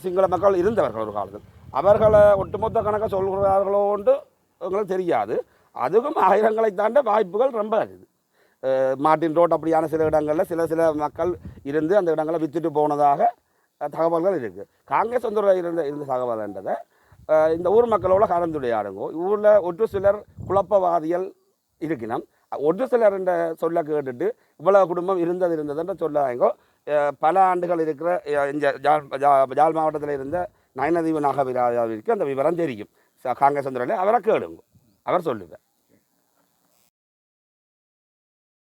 சிங்கள மக்கள் இருந்தவர்கள் ஒரு காலத்தில் அவர்களை ஒட்டுமொத்த கணக்கை சொல்கிறார்களோன்று எங்களுக்கு தெரியாது. அதுக்கும் 1000களை தாண்ட வாய்ப்புகள் ரொம்ப இருக்குது. மார்ட்டின் ரோட் அப்படியான சில இடங்களில் சில மக்கள் இருந்து அந்த இடங்களை விற்றுட்டு போனதாக தகவல்கள் இருக்குது. காங்கிரஸ் இருந்த தகவல்ன்றதை இந்த ஊர் மக்களோட கலந்துரையாடுங்கோ. ஊரில் ஒரு சிலர் குழப்பவாதிகள் இருக்கணும். ஒரு சிலர் என்ற சொல்ல கேட்டுட்டு இவ்வளவு குடும்பம் இருந்ததுன்ற சொல்லாங்கோ. பல ஆண்டுகள் இருக்கிற இந்த ஜாழ் மாவட்டத்தில் இருந்த நயனதீவு நாகவிராஜாவிற்கு அந்த விவரம் தெரியும். காங்கிரஸ் அவரை கேளுங்க, அவர் சொல்லுவேன்.